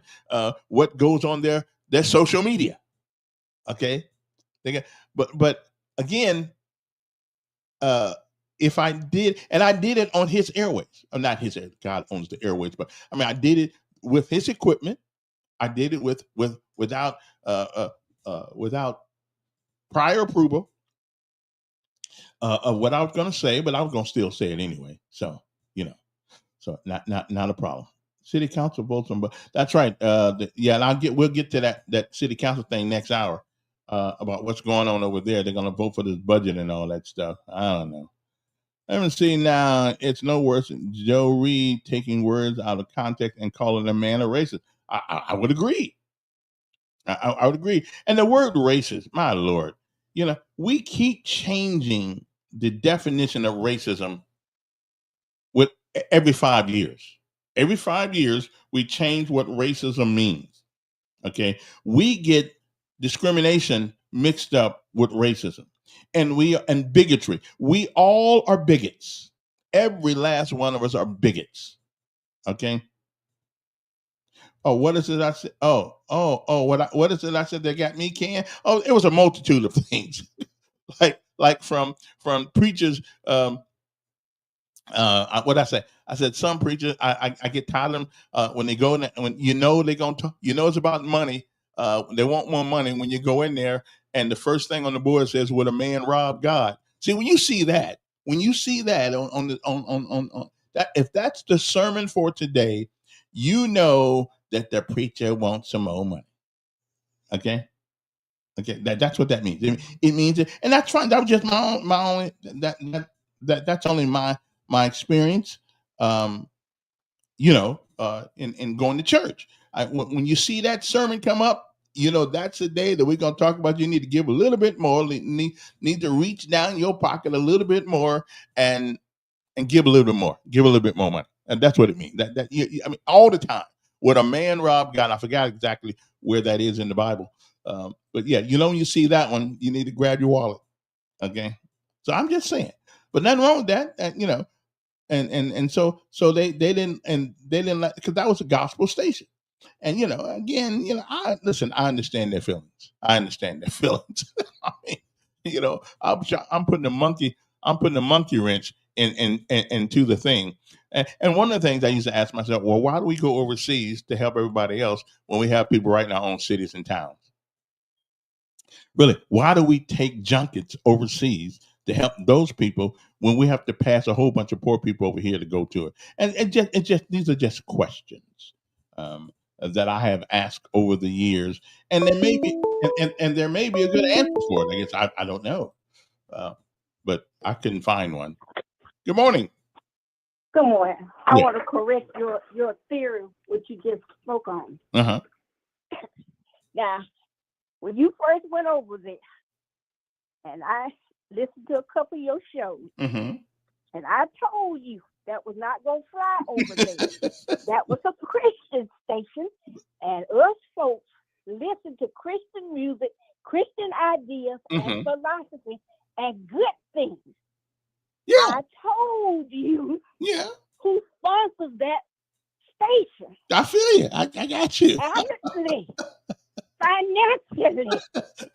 what goes on their social media. Okay, but again, if I did, and I did it on his airways, or not his, God owns the airways, but I mean, I did it with his equipment. I did it without prior approval of what I was going to say, but I was going to still say it anyway. So not a problem. City council votes on, but that's right. And we'll get to that city council thing next hour about what's going on over there. They're going to vote for this budget and all that stuff. I don't know. I haven't seen now. It's no worse than Joe Reed taking words out of context and calling a man a racist. I would agree. I would agree. And the word racist, my Lord, we keep changing the definition of racism with every 5 years. Every 5 years, we change what racism means. Okay. We get discrimination mixed up with racism and bigotry. We all are bigots. Every last one of us are bigots. Okay. Oh, what is it I said? What is it I said that got me canned? Oh, it was a multitude of things. like from preachers, what I say? I said some preachers. I get tired of them when they go in, when they're gonna talk. It's about money. They want more money when you go in there, and the first thing on the board says, "Would a man rob God?" See, when you see that on that, if that's the sermon for today, that the preacher wants some more money. Okay. That's what that means. It means it, and that's fine. That was just my only that's only my experience. In going to church. When you see that sermon come up, that's the day that we're going to talk about. You need to give a little bit more. Need to reach down your pocket a little bit more and give a little bit more. Give a little bit more money, and that's what it means. I mean, all the time. Would a man rob God? I forgot exactly where that is in the Bible. But yeah, when you see that one, you need to grab your wallet. Okay. So I'm just saying, but nothing wrong with that. And so they didn't like, because that was a gospel station. And again, I understand their feelings. I mean, You know, I'm putting a monkey wrench into the thing. And one of the things I used to ask myself, well, why do we go overseas to help everybody else when we have people right in our own cities and towns? Really, why do we take junkets overseas to help those people when we have to pass a whole bunch of poor people over here to go to it? And it just these are just questions that I have asked over the years, and there may be a good answer for it. I guess I don't know, but I couldn't find one. Good morning. Good morning. I Yeah. want to correct your theory, which you just spoke on. Uh-huh. Now, when you first went over there, and I listened to a couple of your shows, Mm-hmm. and I told you that was not going to fly over there. That was a Christian station, and us folks listen to Christian music, Christian ideas, and philosophy, and good things. Yeah. I told you Yeah. who sponsors that station. I feel you. I got you. Honestly, financially.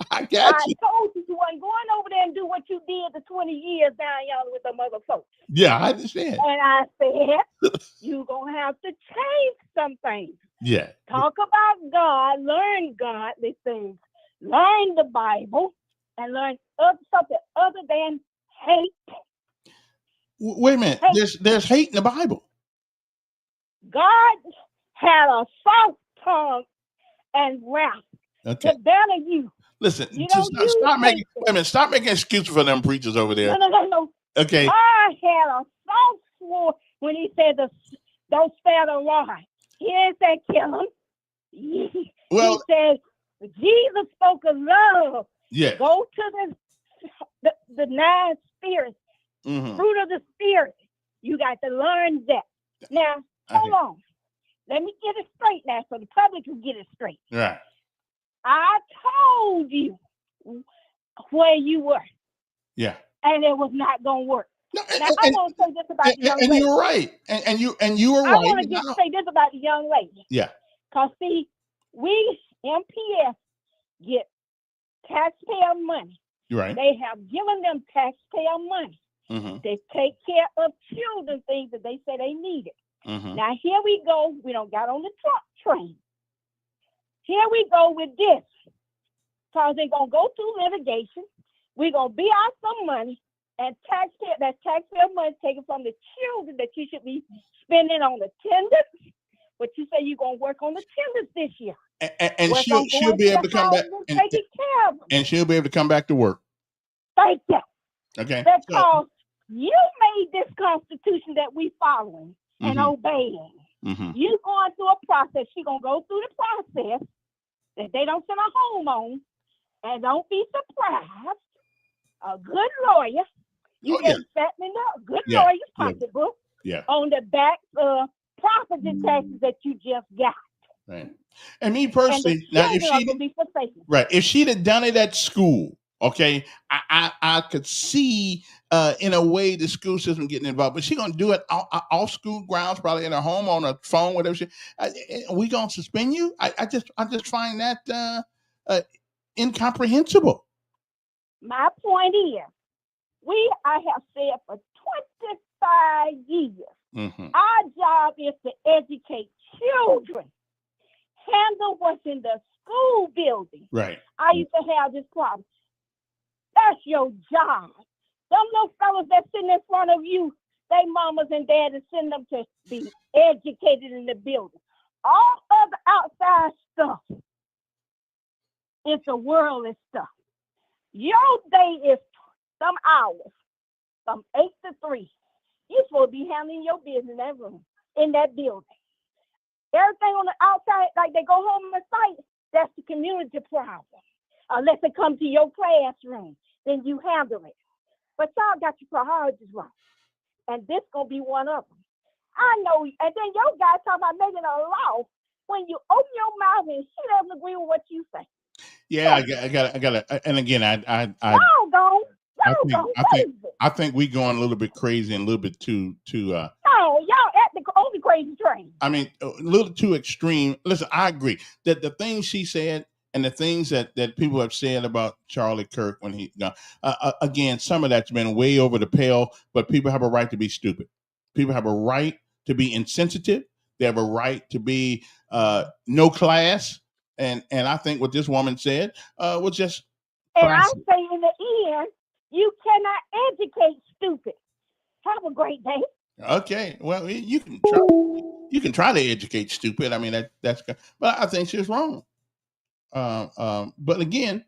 I got I you. told you wasn't going over there and do what you did the 20 years down yonder with them other folks. Yeah, I understand. And I said, you're going to have to change some things. Yeah. Talk about God, learn godly things, learn the Bible, and learn something other than hate. Wait a minute. There's hate in the Bible. God had a soft tongue and wrath Okay. to better you. Listen, You just don't use stop making hate. stop making excuses for them preachers over there. No. Okay. God had a soft sword when he said, don't spare the rod. He didn't say kill him. He said, Jesus spoke of love. Yeah. Go to the 9 spirits, fruit of the spirit. You got to learn that. Now, hold on. Let me get it straight now so the public can get it straight. Right. I told you where you were. Yeah. And it was not going to work. No, now, I want to say this about the young lady. And you're right. And you were right. I want to just say this about the young lady. Yeah. Because, see, we, MPS, get taxpayer money. You're right. They have given them taxpayer money. They take care of children, things that they say they needed. Now, here we go. We don't got on the truck train. Here we go with this. Because they're going to go through litigation. We're going to be out some money. And taxpayer money taken from the children that you should be spending on the tenders. But you say you're going to work on the tenders this year. And she'll be able to come back. And she'll be able to come back to work. Thank you. Okay. Because you made this Constitution that we following and obeying. You going through a process. She's going to go through the process that they don't send her home on. And don't be surprised. A good lawyer. You get settling up. A good lawyer's pocketbook. On the back of property taxes that you just got. Right. And me personally, now if she'd have done it at school, okay, I could see in a way the school system getting involved, but she's gonna do it off school grounds, probably in her home on a phone, whatever. We gonna suspend you? I just find that incomprehensible. My point is, I have said for 25 years, our job is to educate children. Handle what's in the school building. Right. I used to have this problem. That's your job. Them little fellas that sitting in front of you, they mamas and daddies send them to be educated in the building. All other outside stuff is the worldly stuff. Your day is some hours, from 8 to 3. You're supposed to be handling your business in that room, in that building. Everything on the outside, like they go home and fight, that's the community problem. Unless it comes to your classroom, then you handle it. But y'all got your priorities wrong. And this gonna be one of them. I know, and then your guys talking about making a law when you open your mouth and she doesn't agree with what you say. Yeah, I got. And again, I think we going a little bit crazy and a little bit too. No, y'all at the crazy train. I mean, a little too extreme. Listen, I agree that the things she said and the things that people have said about Charlie Kirk when he again, some of that's been way over the pale, but people have a right to be stupid. People have a right to be insensitive. They have a right to be no class, and I think what this woman said was just And I classic. say in the end, you cannot educate stupid. Have a great day. Okay, well, you can try. You can try to educate stupid. I mean, that's. But I think she's wrong. But again,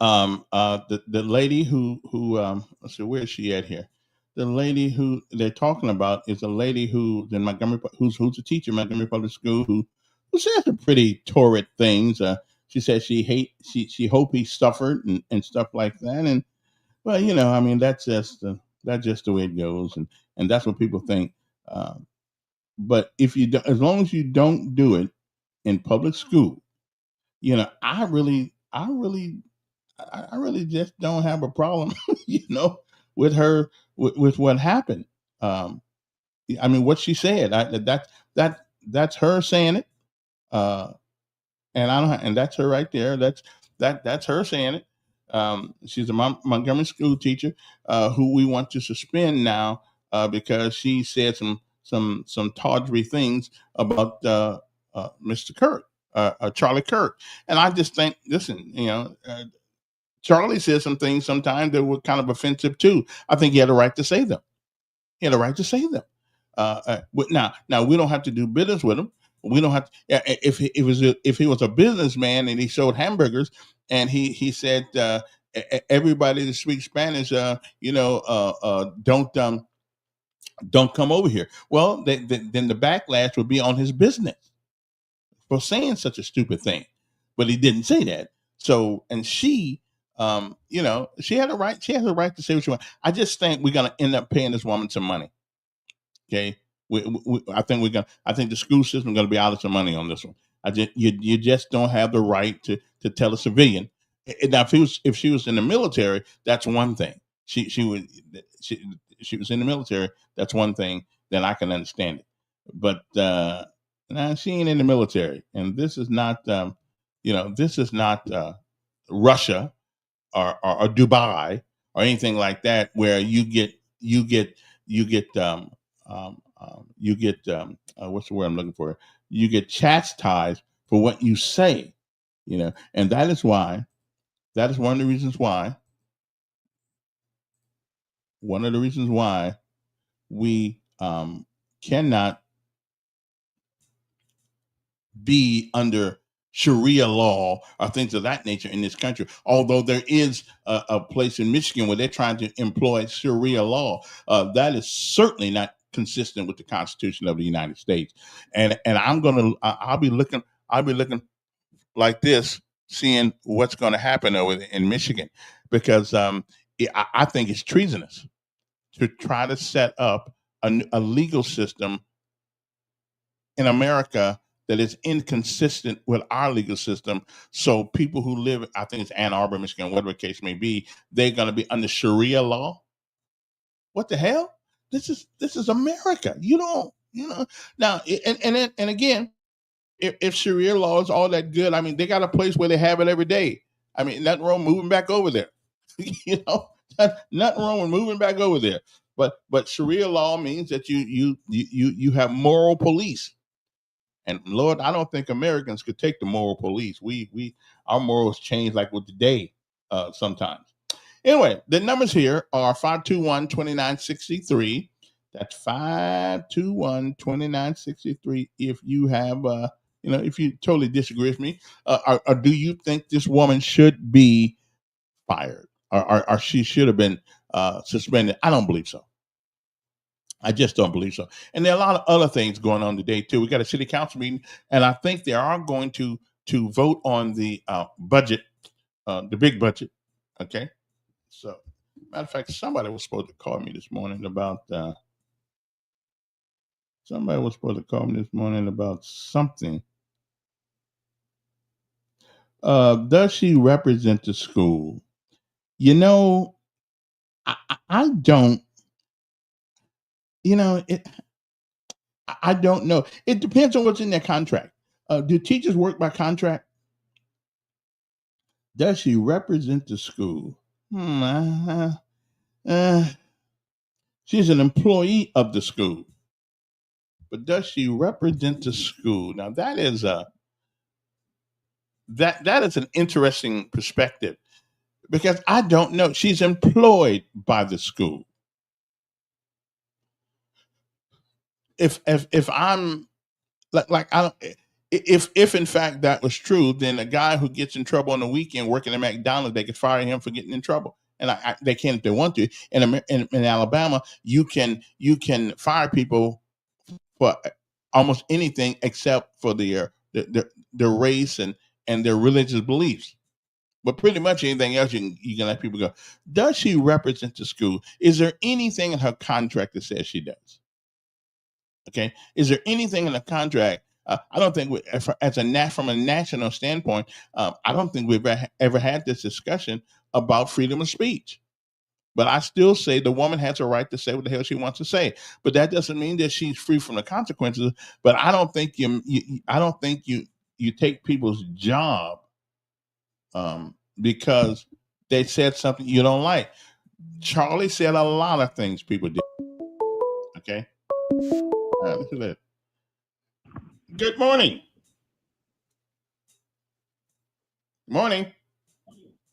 the lady who let's see, where is she at here? The lady who they're talking about is a lady who's in Montgomery, who's a teacher in Montgomery Public School who says some pretty torrid things. She says she hope he suffered and stuff like that. And well, I mean, that's just the way it goes, and that's what people think. But if you do, as long as you don't do it in public school, I really just don't have a problem, with her with what happened. Um, I mean, what she said, that's her saying it, uh, and I don't, and that's her right there. That's her saying it. She's a Montgomery school teacher who we want to suspend now because she said some tawdry things about Mr. Kirk, Charlie Kirk, and I just think, listen, Charlie said some things sometimes that were kind of offensive too. I think he had a right to say them. He had a right to say them. But now we don't have to do business with him. We don't have to. If he was a businessman and he sold hamburgers and he said everybody that speaks Spanish, don't come over here. Well, then the backlash would be on his business for saying such a stupid thing, but he didn't say that. So, and she, she had a right. She has a right to say what she wants. I just think we're gonna end up paying this woman some money. Okay, I think we're gonna. I think the school system is gonna be out of some money on this one. You just don't have the right to tell a civilian. Now, if she was in the military, that's one thing. She she was in the military. That's one thing. Then I can understand it. But now she ain't in the military, and this is not. This is not Russia or Dubai or anything like that, where you get what's the word I'm looking for? You get chastised for what you say, and that is one of the reasons why we cannot be under Sharia law or things of that nature in this country. Although there is a place in Michigan where they're trying to employ Sharia law, that is certainly not consistent with the Constitution of the United States. And I'll be looking like this, seeing what's going to happen over in Michigan, because I think it's treasonous to try to set up a legal system in America that is inconsistent with our legal system. So people who live, I think it's Ann Arbor, Michigan, whatever the case may be, they're going to be under Sharia law. What the hell? This is America. You don't, now, and again, if Sharia law is all that good, I mean, they got a place where they have it every day. I mean, nothing wrong moving back over there. Nothing wrong with moving back over there. But Sharia law means that you have moral police. And Lord, I don't think Americans could take the moral police. Our morals change like with the day sometimes. Anyway, the numbers here are 521-2963. That's 521-2963. If you have, if you totally disagree with me, or do you think this woman should be fired or she should have been suspended? I don't believe so. I just don't believe so. And there are a lot of other things going on today too. We got a city council meeting, and I think they are going to vote on the budget, the big budget. Okay. So, matter of fact, somebody was supposed to call me this morning about something. Does she represent the school? I don't. It. I don't know. It depends on what's in their contract. Do teachers work by contract? Does she represent the school? She's an employee of the school, but does she represent the school? Now that is an interesting perspective because I don't know. She's employed by the school. If I'm like I don't. If in fact that was true, then a guy who gets in trouble on the weekend working at McDonald's, they could fire him for getting in trouble, and they can if they want to. In Alabama, you can fire people for almost anything except for their race and their religious beliefs. But pretty much anything else, you can let people go. Does she represent the school? Is there anything in her contract that says she does? Okay. Is there anything in the contract? I don't think from a national standpoint, I don't think we've ever had this discussion about freedom of speech. But I still say the woman has a right to say what the hell she wants to say. But that doesn't mean that she's free from the consequences. But I don't think you take people's job because they said something you don't like. Charlie said a lot of things people did. Okay. Good morning. Morning.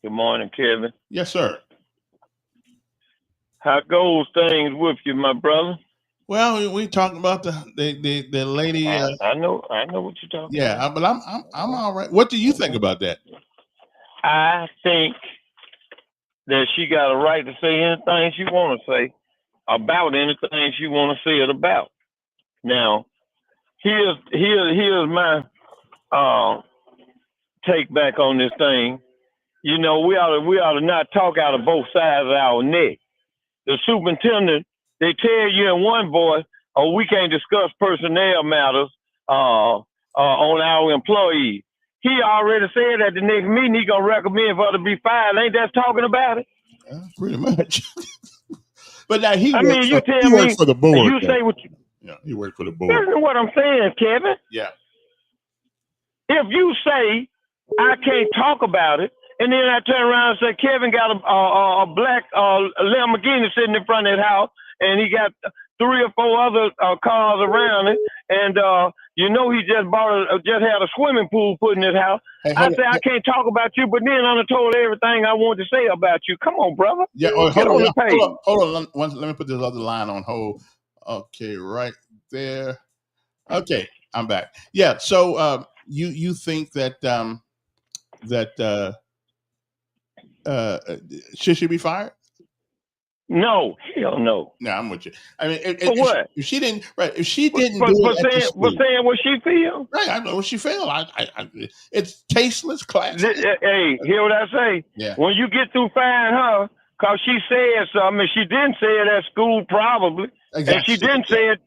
Good morning, Kevin. Yes, sir. How goes things with you, my brother? Well, we talking about the lady. I know what you're talking about. Yeah, but I'm all right. What do you think about that? I think that she got a right to say anything she want to say about anything she want to say it about. Now, here's my take back on this thing. You know, we ought to not talk out of both sides of our neck. The superintendent, they tell you in one voice, "Oh, we can't discuss personnel matters on our employees." He already said at the next meeting he gonna recommend for her to be fired. Ain't that talking about it? Pretty much. But now he works for the board. You say what you. Yeah, he worked for the board. Listen to what I'm saying, Kevin. Yeah. If you say I can't talk about it, and then I turn around and say Kevin got a black Lamborghini sitting in front of his house, and he got 3 or 4 other cars around it, and he just had a swimming pool put in his house. Hey, I say I can't talk about you, but then I told everything I wanted to say about you. Come on, brother. Yeah. Hold on. Let me put this other line on hold. Okay, right there. Okay, I'm back. Yeah. So you think that should she be fired? No, hell no. No, I'm with you. I mean, what? If she didn't do it saying what she feel, right? I know what she feel. It's tasteless, classless. Hey, hear what I say? Yeah. When you get through firing her, cause she said something, she didn't say it at school probably, exactly. And she didn't say it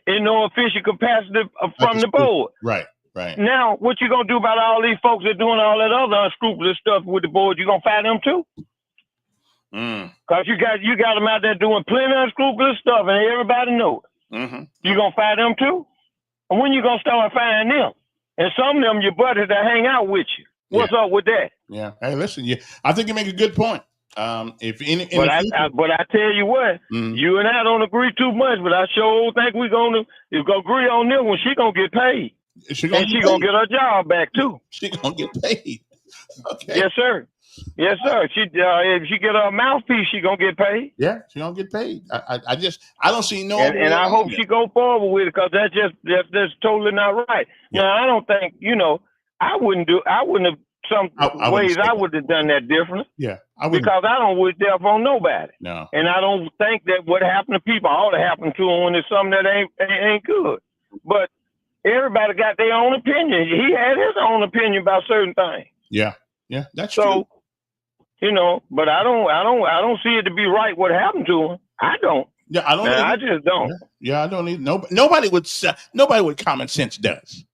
in no official capacity from the board. Right. Right. Now, what you gonna do about all these folks that doing all that other unscrupulous stuff with the board? You gonna fire them too? Cause you got them out there doing plenty of unscrupulous stuff, and everybody knows it. Mm-hmm. You gonna fire them too? And when you gonna start firing them? And some of them your buddies that hang out with you. What's up with that? Yeah. Hey, listen, I think you make a good point. I tell you what, you and I don't agree too much, but I sure think we're gonna agree on this one. She gonna get paid. She gonna get her job back too. She gonna get paid. Okay. Yes, sir. Yes, sir. She if she get her mouthpiece, she gonna get paid. Yeah, she gonna get paid. I don't see no. And I hope she go forward with it, because that's totally not right. Yeah. Now I don't think I wouldn't have some ways I would have done that differently. Yeah, because I don't wish death on nobody. No. And I don't think that what happened to people ought to happen to them when it's something that ain't good. But everybody got their own opinion. He had his own opinion about certain things. Yeah, that's true. But I don't see it to be right what happened to him. I don't. Yeah, I don't. I just don't. Yeah, I don't need nobody with common sense does.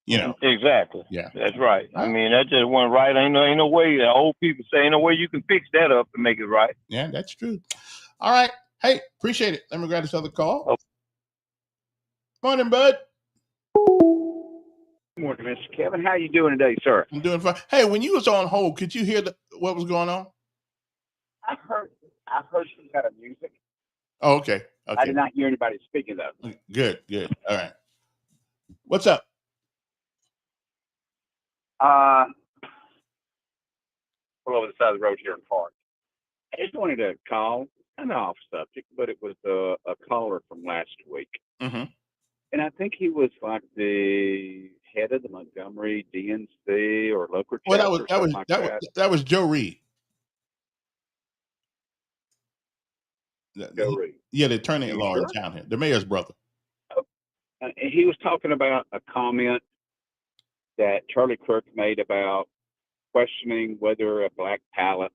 Exactly. Yeah, that's right. I mean, that just wasn't right. Ain't no way. The old people say ain't no way you can fix that up to make it right. Yeah, that's true. All right. Hey, appreciate it. Let me grab this other call. Okay. Morning, bud. Good morning, Mr. Kevin. How you doing today, sir? I'm doing fine. Hey, when you was on hold, could you hear what was going on? I heard some kind of music. Oh, okay. I did not hear anybody speaking though. Good. All right. What's up? Pull over the side of the road here in Park. I just wanted to call, kind of off subject, but it was a caller from last week. Mm-hmm. And I think he was like the head of the Montgomery DNC or local chapter or something like that. That was Joe Reed. Joe Reed. Yeah, the attorney at law in sure? town here, the mayor's brother. He was talking about a comment that Charlie Kirk made about questioning whether a black pilot,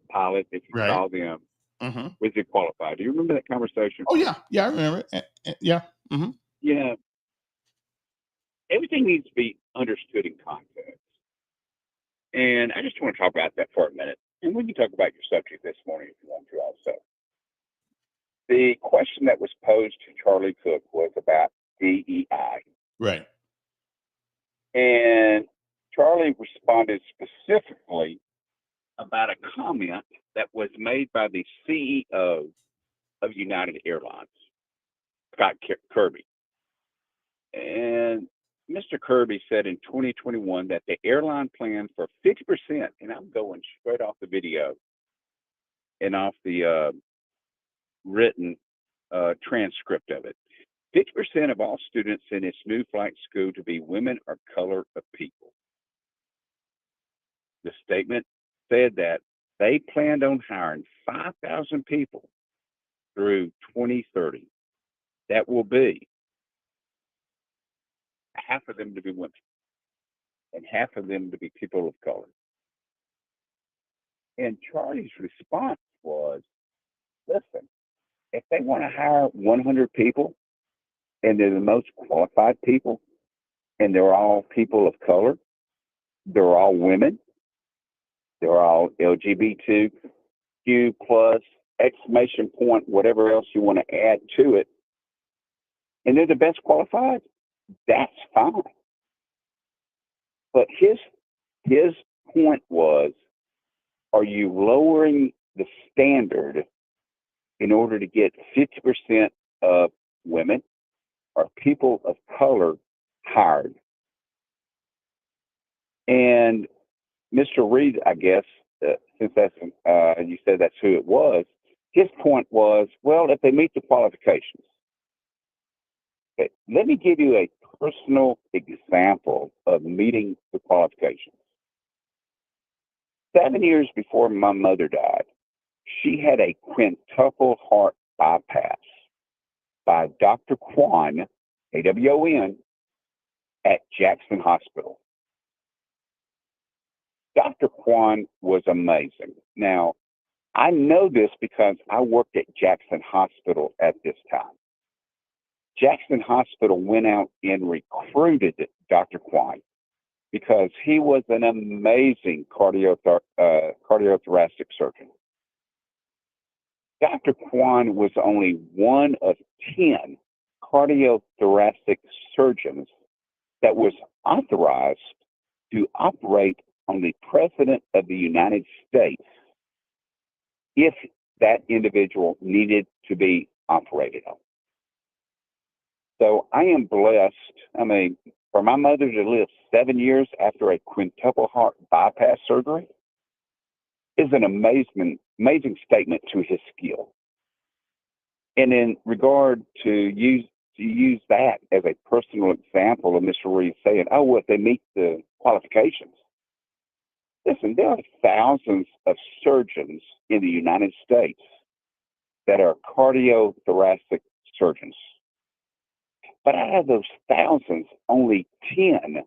if you Right. saw them, Mm-hmm. was he qualified. Do you remember that conversation? Oh, yeah. Yeah, I remember it. Yeah. Mm-hmm. Yeah. Everything needs to be understood in context. And I just want to talk about that for a minute. And we can talk about your subject this morning if you want to also. The question that was posed to Charlie Cook was about DEI. Right. And Charlie responded specifically about a comment that was made by the CEO of United Airlines, Scott Kirby. And Mr. Kirby said in 2021 that the airline planned for 50%, and I'm going straight off the video and off the written transcript of it. 50% of all students in its new flight school to be women or color of people. The statement said that they planned on hiring 5,000 people through 2030. That will be half of them to be women and half of them to be people of color. And Charlie's response was, listen, if they want to hire 100 people and they're the most qualified people and they're all people of color, they're all women, they're all LGBTQ plus, exclamation point, whatever else you want to add to it, and they're the best qualified, that's fine. But his point was, are you lowering the standard in order to get 50% of women or people of color hired? And Mr. Reed, I guess, since that's you said that's who it was, his point was, well, if they meet the qualifications. Okay, let me give you a personal example of meeting the qualifications. 7 years before my mother died, she had a quintuple heart bypass by Dr. Kwan, AWON, at Jackson Hospital. Dr. Kwan was amazing. Now, I know this because I worked at Jackson Hospital at this time. Jackson Hospital went out and recruited Dr. Kwan because he was an amazing cardiothoracic surgeon. Dr. Kwan was only one of 10 cardiothoracic surgeons that was authorized to operate on the President of the United States if that individual needed to be operated on. So I am blessed. I mean, for my mother to live 7 years after a quintuple heart bypass surgery is an amazing statement to his skill. And in regard to use that as a personal example of Mr. Reed saying, oh, well, if they meet the qualifications. Listen, there are thousands of surgeons in the United States that are cardiothoracic surgeons. But out of those thousands, only 10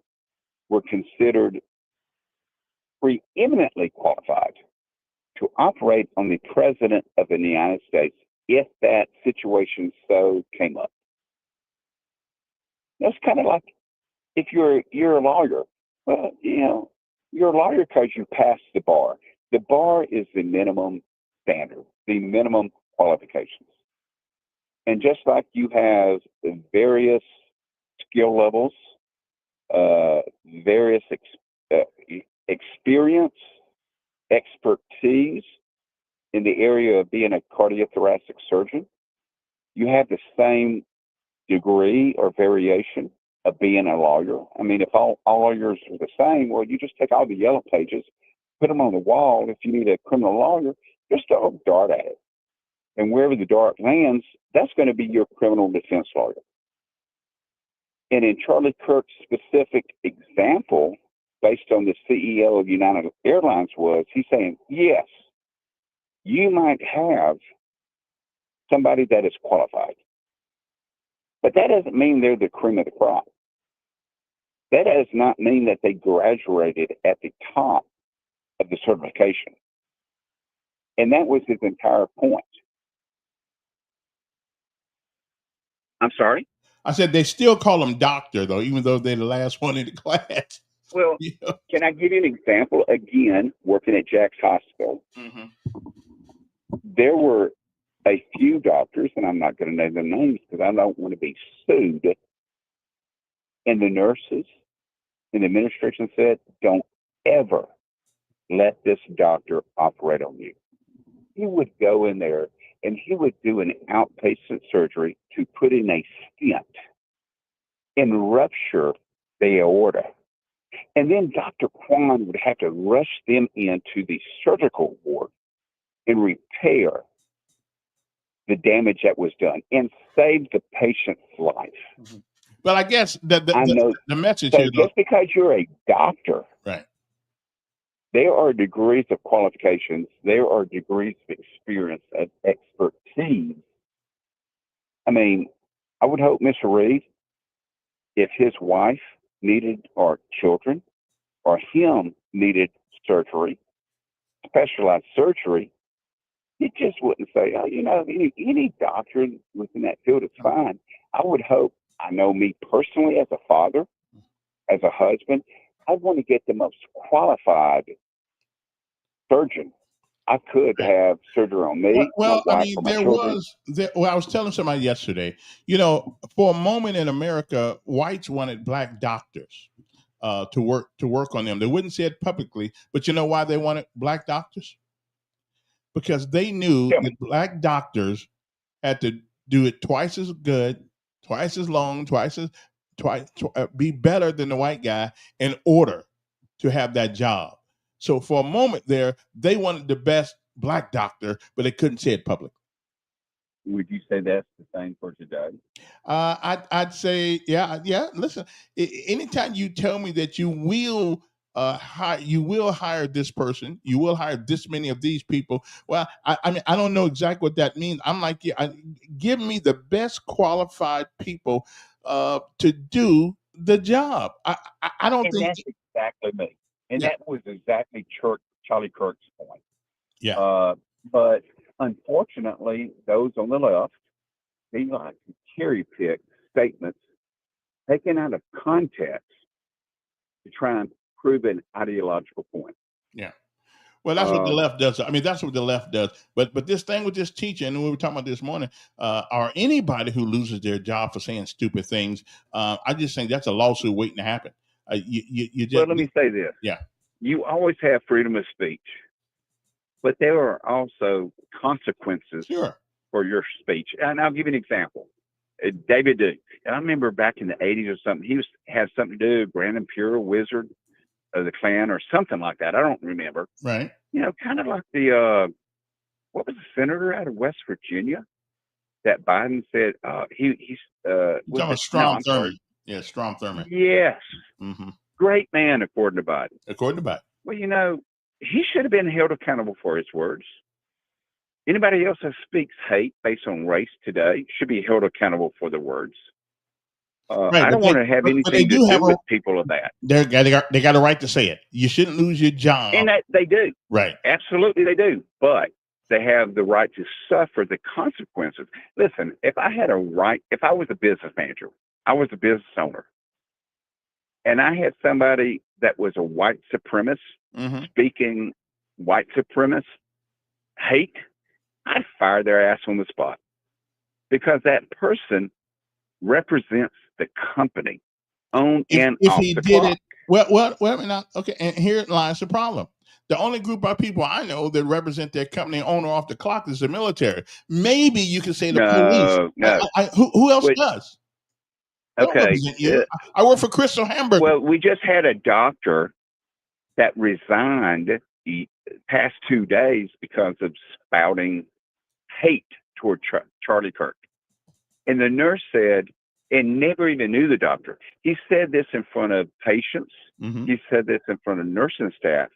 were considered preeminently qualified to operate on the President of the United States if that situation so came up. It's kind of like if you're a lawyer. Well, you're a lawyer because you passed the bar. The bar is the minimum standard, the minimum qualifications. And just like you have various skill levels various experience, expertise in the area of being a cardiothoracic surgeon. You have the same degree or variation of being a lawyer. I mean, if all lawyers are the same, well, you just take all the yellow pages, put them on the wall. If you need a criminal lawyer, just throw a dart at it. And wherever the dart lands, that's going to be your criminal defense lawyer. And in Charlie Kirk's specific example, based on the CEO of United Airlines, was he's saying, yes, you might have somebody that is qualified, but that doesn't mean they're the cream of the crop. That does not mean that they graduated at the top of the certification. And that was his entire point. I'm sorry? I said they still call them doctor, though, even though they're the last one in the class. Well, Yeah. Can I give you an example? Again, working at Jack's Hospital, there were a few doctors, and I'm not going to name their names because I don't want to be sued, and the nurses and the administration said, don't ever let this doctor operate on you. He would go in there and he would do an outpatient surgery to put in a stent and rupture the aorta. And then Dr. Kwan would have to rush them into the surgical ward and repair the damage that was done and save the patient's life. But I guess the message so here, just because you're a doctor, right? There are degrees of qualifications. There are degrees of experience and expertise. I mean, I would hope Mr. Reed, if his wife needed or children or him needed surgery, specialized surgery, he just wouldn't say, oh, you know, any doctor within that field is fine. I would hope, I know me personally as a father, as a husband, I want to get the most qualified surgeon I could have surgery on me, Well, my I wife, mean, or my children. I was telling somebody yesterday, you know, for a moment in America, whites wanted black doctors to work on them. They wouldn't say it publicly, but you know why they wanted black doctors? Because they knew that black doctors had to do it twice as good, twice as long, be better than the white guy in order to have that job. So for a moment there, they wanted the best black doctor, but they couldn't say it publicly. Would you say that's the same for today? I'd say, yeah. Listen, anytime you tell me that you will hire this person, you will hire this many of these people. Well, I mean, I don't know exactly what that means. I'm like, give me the best qualified people to do the job. I don't And think that's exactly me. And Yeah. that was exactly Charlie Kirk's point. Yeah. But unfortunately, those on the left, they like to cherry pick statements taken out of context to try and prove an ideological point. Yeah. Well, that's what the left does. I mean, that's what the left does. But this thing with this teacher, and we were talking about this morning, or anybody who loses their job for saying stupid things, I just think that's a lawsuit waiting to happen. You just, Well, let me say this. Yeah. You always have freedom of speech, but there are also consequences for your speech. And I'll give you an example. David Duke. And I remember back in the 80s or something, he had something to do with Brandon Pure, Wizard of the Klan or something like that. I don't remember. Right. You know, kind of like the, what was the senator out of West Virginia that Biden said, he's, talking about Strom Thurmond. Yeah, Strom Thurmond. Yes. Mm-hmm. Great man, according to Biden. According to Biden. Well, you know, he should have been held accountable for his words. Anybody else that speaks hate based on race today should be held accountable for their words. Right, I don't want to have anything to do with people of that. They got a right to say it. You shouldn't lose your job. And that they do. Right. Absolutely they do. But they have the right to suffer the consequences. Listen, if I was a business manager, I was a business owner, and I had somebody that was a white supremacist, speaking white supremacist hate, I'd fire their ass on the spot, because that person represents the company on and if off he the did clock. it, well, now, okay, and here lies the problem. The only group of people I know that represent their company on or off the clock is the military. Maybe you could say the police. No. Who else But, does? They don't okay. represent you. I work for Crystal Hamburger. Well, we just had a doctor that resigned the past 2 days because of spouting hate toward Charlie Kirk. And the nurse said, and never even knew the doctor. He said this in front of patients. Mm-hmm. He said this in front of nursing staff.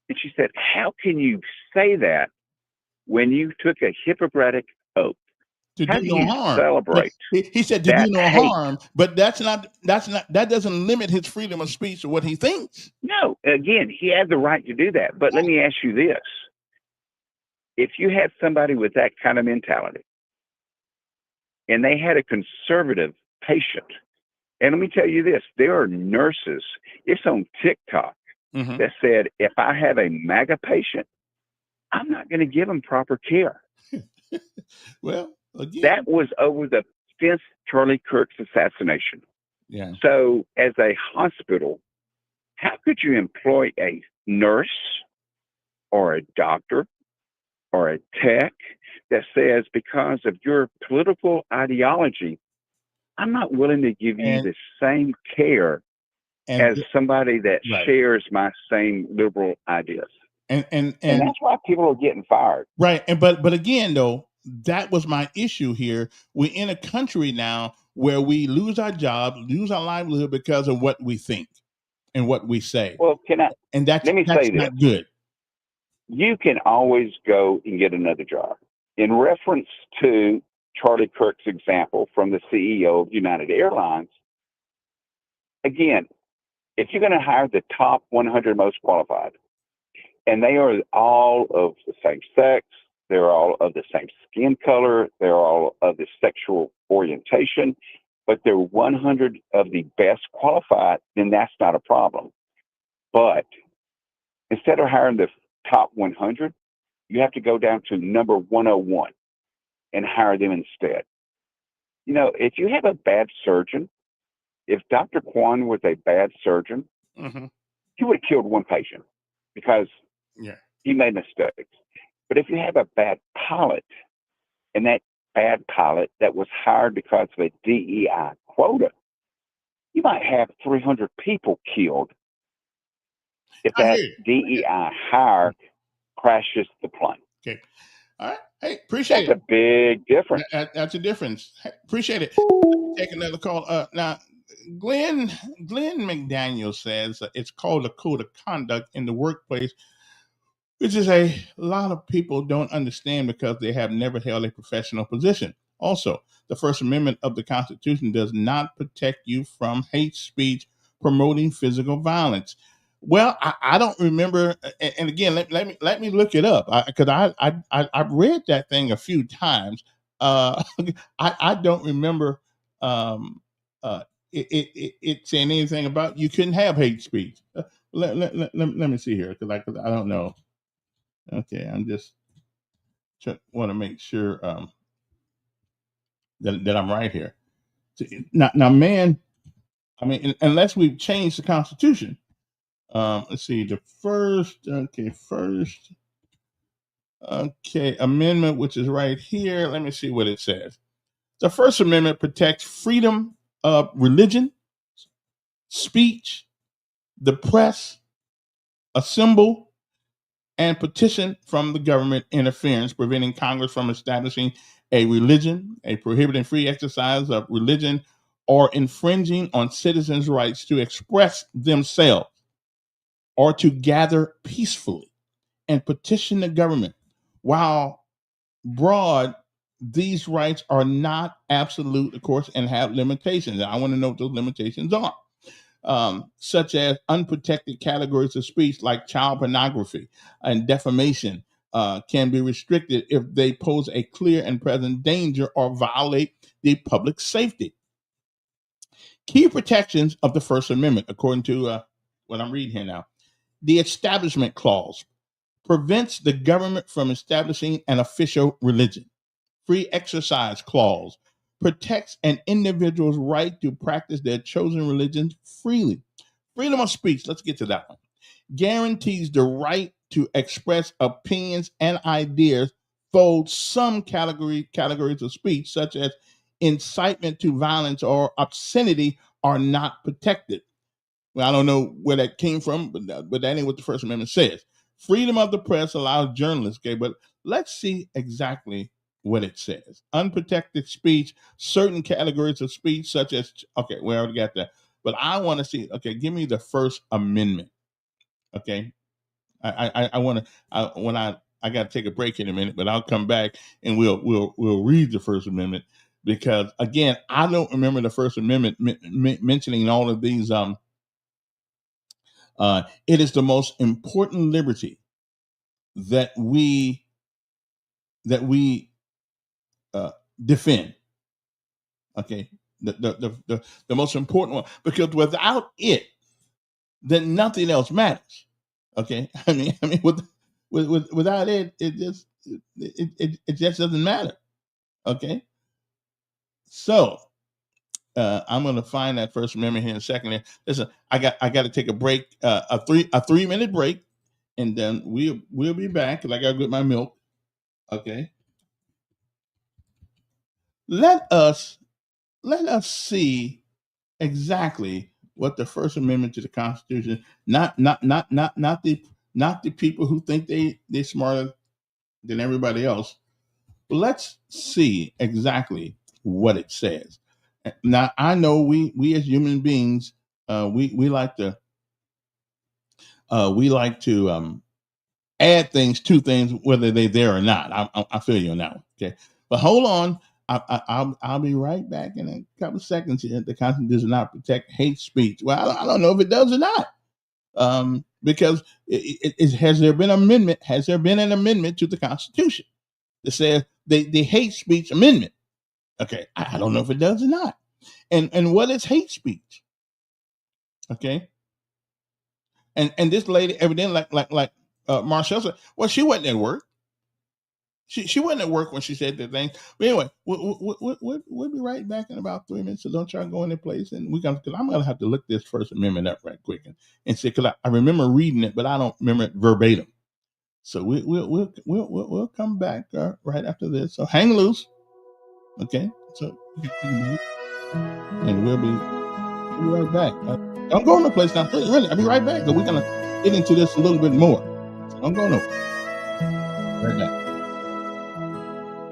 And she said, how can you say that when you took a Hippocratic oath? To How do do no you harm. celebrate He said to that do no hate? harm, but that doesn't limit his freedom of speech or what he thinks. No, again, he had the right to do that. But let me ask you this. If you had somebody with that kind of mentality and they had a conservative patient, and let me tell you this, there are nurses, it's on TikTok, Mm-hmm. that said, if I have a MAGA patient, I'm not going to give them proper care. Well, again, That was over the 5th Charlie Kirk's assassination. yeah. So as a hospital, how could you employ a nurse or a doctor or a tech that says, because of your political ideology, I'm not willing to give you the same care as somebody that shares my same liberal ideas? And that's why people are getting fired. Right. And but again, though, that was my issue here. We're in a country now where we lose our job, lose our livelihood because of what we think and what we say. Well, that's let me say this. Not good. You can always go and get another job. In reference to Charlie Kirk's example from the CEO of United Airlines, again, if you're going to hire the top 100 most qualified, and they are all of the same sex, they're all of the same skin color, they're all of the sexual orientation, but they're 100 of the best qualified, then that's not a problem. But instead of hiring the top 100, you have to go down to number 101 and hire them instead. You know, if you have a bad surgeon, if Dr. Kwan was a bad surgeon, mm-hmm. he would have killed one patient because he made mistakes. But if you have a bad pilot, and that bad pilot that was hired because of a DEI quota, you might have 300 people killed if that DEI hire crashes the plane. Okay. All right. Hey, appreciate That's a big difference. That's a difference. Hey, appreciate it. Take another call. Now, Glenn McDaniel says it's called a code of conduct in the workplace, which is a lot of people don't understand because they have never held a professional position. Also, the First Amendment of the Constitution does not protect you from hate speech promoting physical violence. Well, I don't remember, and again, let me look it up because I've read that thing a few times. I don't remember it saying anything about you couldn't have hate speech. Let me see here because I don't know. Okay, I'm just want to make sure that I'm right here. Now, man, I mean, unless we've changed the Constitution. Let's see, the first amendment, which is right here. Let me see what it says. The First Amendment protects freedom of religion, speech, the press, assemble, and petition from the government interference, preventing Congress from establishing a religion, prohibiting free exercise of religion, or infringing on citizens' rights to express themselves or to gather peacefully and petition the government. While broad, these rights are not absolute, of course, and have limitations. And I want to know what those limitations are. Such as unprotected categories of speech like child pornography and defamation can be restricted if they pose a clear and present danger or violate the public safety. Key protections of the First Amendment, according to what I'm reading here now. The Establishment Clause prevents the government from establishing an official religion. Free Exercise Clause protects an individual's right to practice their chosen religion freely. Freedom of speech, let's get to that one, guarantees the right to express opinions and ideas, though some categories of speech, such as incitement to violence or obscenity, are not protected. Well, I don't know where that came from, but that ain't what the First Amendment says. Freedom of the press allows journalists, okay, but let's see exactly what it says. Unprotected speech, certain categories of speech, such as, okay, we already got that. But I want to see, okay, give me the First Amendment, okay? I want to, when I got to take a break in a minute, but I'll come back and we'll read the First Amendment, because again, I don't remember the First Amendment mentioning all of these. It is the most important liberty that we defend. Okay, the most important one, because without it, then nothing else matters. Okay, I mean, without it, it just doesn't matter. Okay, so I'm going to find that First Amendment here in a second. Listen, I got to take a break, a 3-minute break, and then we'll be back because I got to get my milk. Okay, let us see exactly what the First Amendment to the Constitution, not the people who think they're smarter than everybody else. But let's see exactly what it says. Now, I know we as human beings, we like to add things to things, whether they're there or not. I feel you on that one. Okay, but hold on. I'll be right back in a couple of seconds here. The Constitution does not protect hate speech. Well, I don't know if it does or not, because has there been an amendment to the Constitution that says the hate speech amendment? Okay, I don't know if it does or not. And what is hate speech? Okay, and this lady evidently like Marcel said, well, she wasn't at work. She wasn't at work when she said the thing. But anyway, we'll be right back in about 3 minutes. So don't try to go into place, and because I'm gonna have to look this First Amendment up right quick and see, because I remember reading it, but I don't remember it verbatim. So we'll come back right after this. So hang loose, okay? So and we'll be right back. Don't go no place now. Really, I'll be right back. But we're gonna get into this a little bit more. So don't go nowhere. Right back.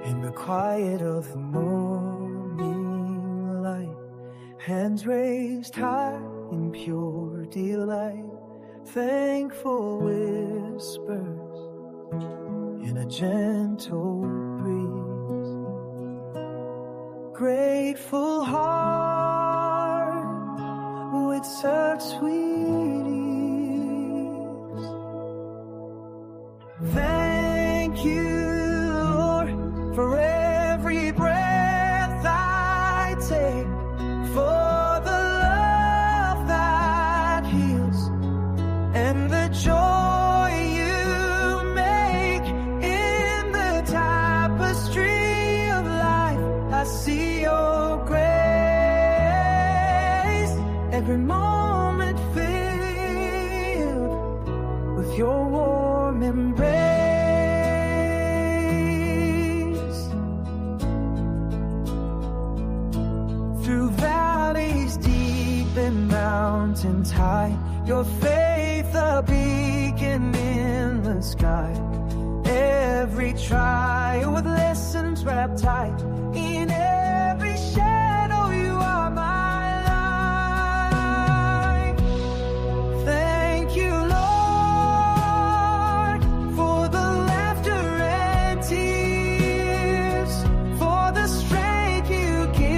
In the quiet of the morning light, hands raised high in pure delight, thankful whispers in a gentle breeze, grateful heart with such sweet ease. Thank you, for every breath I take, for the love that heals, and the joy you make in the tapestry of life. I see your grace, every moment filled with your warm embrace. Through valleys deep and mountains high, your faith a beacon in the sky. Every trial with lessons wrapped tight in every shadow, you are my light. Thank you, Lord, for the laughter and tears, for the strength you give.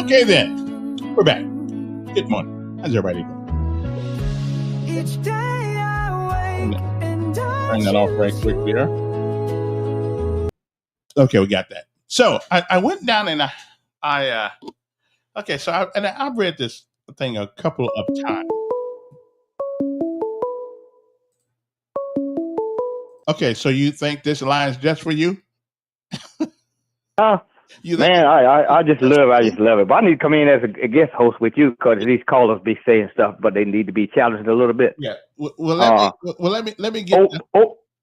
Okay, then we're back. Good morning. How's everybody doing? Each day I wake and Turn that off right quick there. Okay, we got that. So I went down and I okay, so I've read this thing a couple of times. Okay, so you think this line is just for you? You think Man, I just love it. But I need to come in as a guest host with you because these callers be saying stuff, but they need to be challenged a little bit. yeah. Well, let me get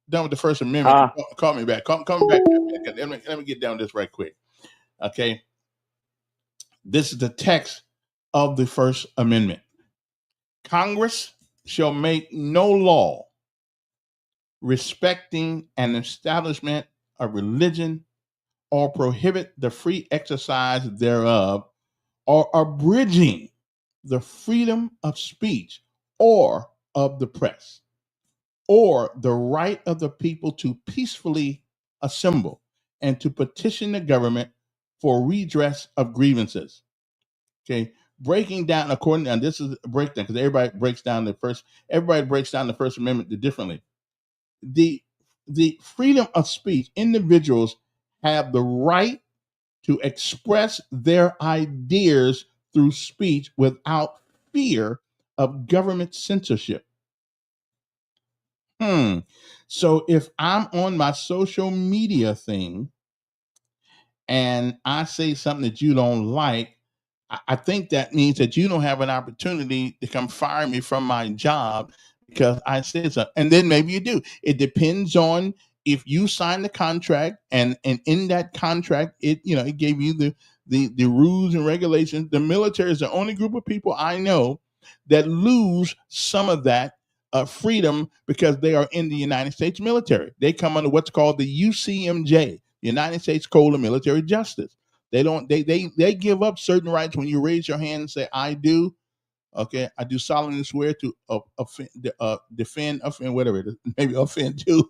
done with the First Amendment. Call me back. Call me back. Let me get down this right quick. Okay. This is the text of the First Amendment. Congress shall make no law respecting an establishment of religion or prohibit the free exercise thereof or abridging the freedom of speech or of the press or the right of the people to peacefully assemble and to petition the government for redress of grievances. Okay, breaking down according, and this is a breakdown because everybody breaks down the First Amendment differently. The freedom of speech, individuals have the right to express their ideas through speech without fear of government censorship. So if I'm on my social media thing and I say something that you don't like, I think that means that you don't have an opportunity to come fire me from my job because I said so. And then maybe you do. It depends on if you sign the contract and in that contract, it gave you the rules and regulations. The military is the only group of people I know that lose some of that freedom because they are in the United States military. They come under what's called the UCMJ, United States Code of Military Justice. They give up certain rights when you raise your hand and say, I do. Okay, I do solemnly swear to defend, offend, whatever it is, maybe offend to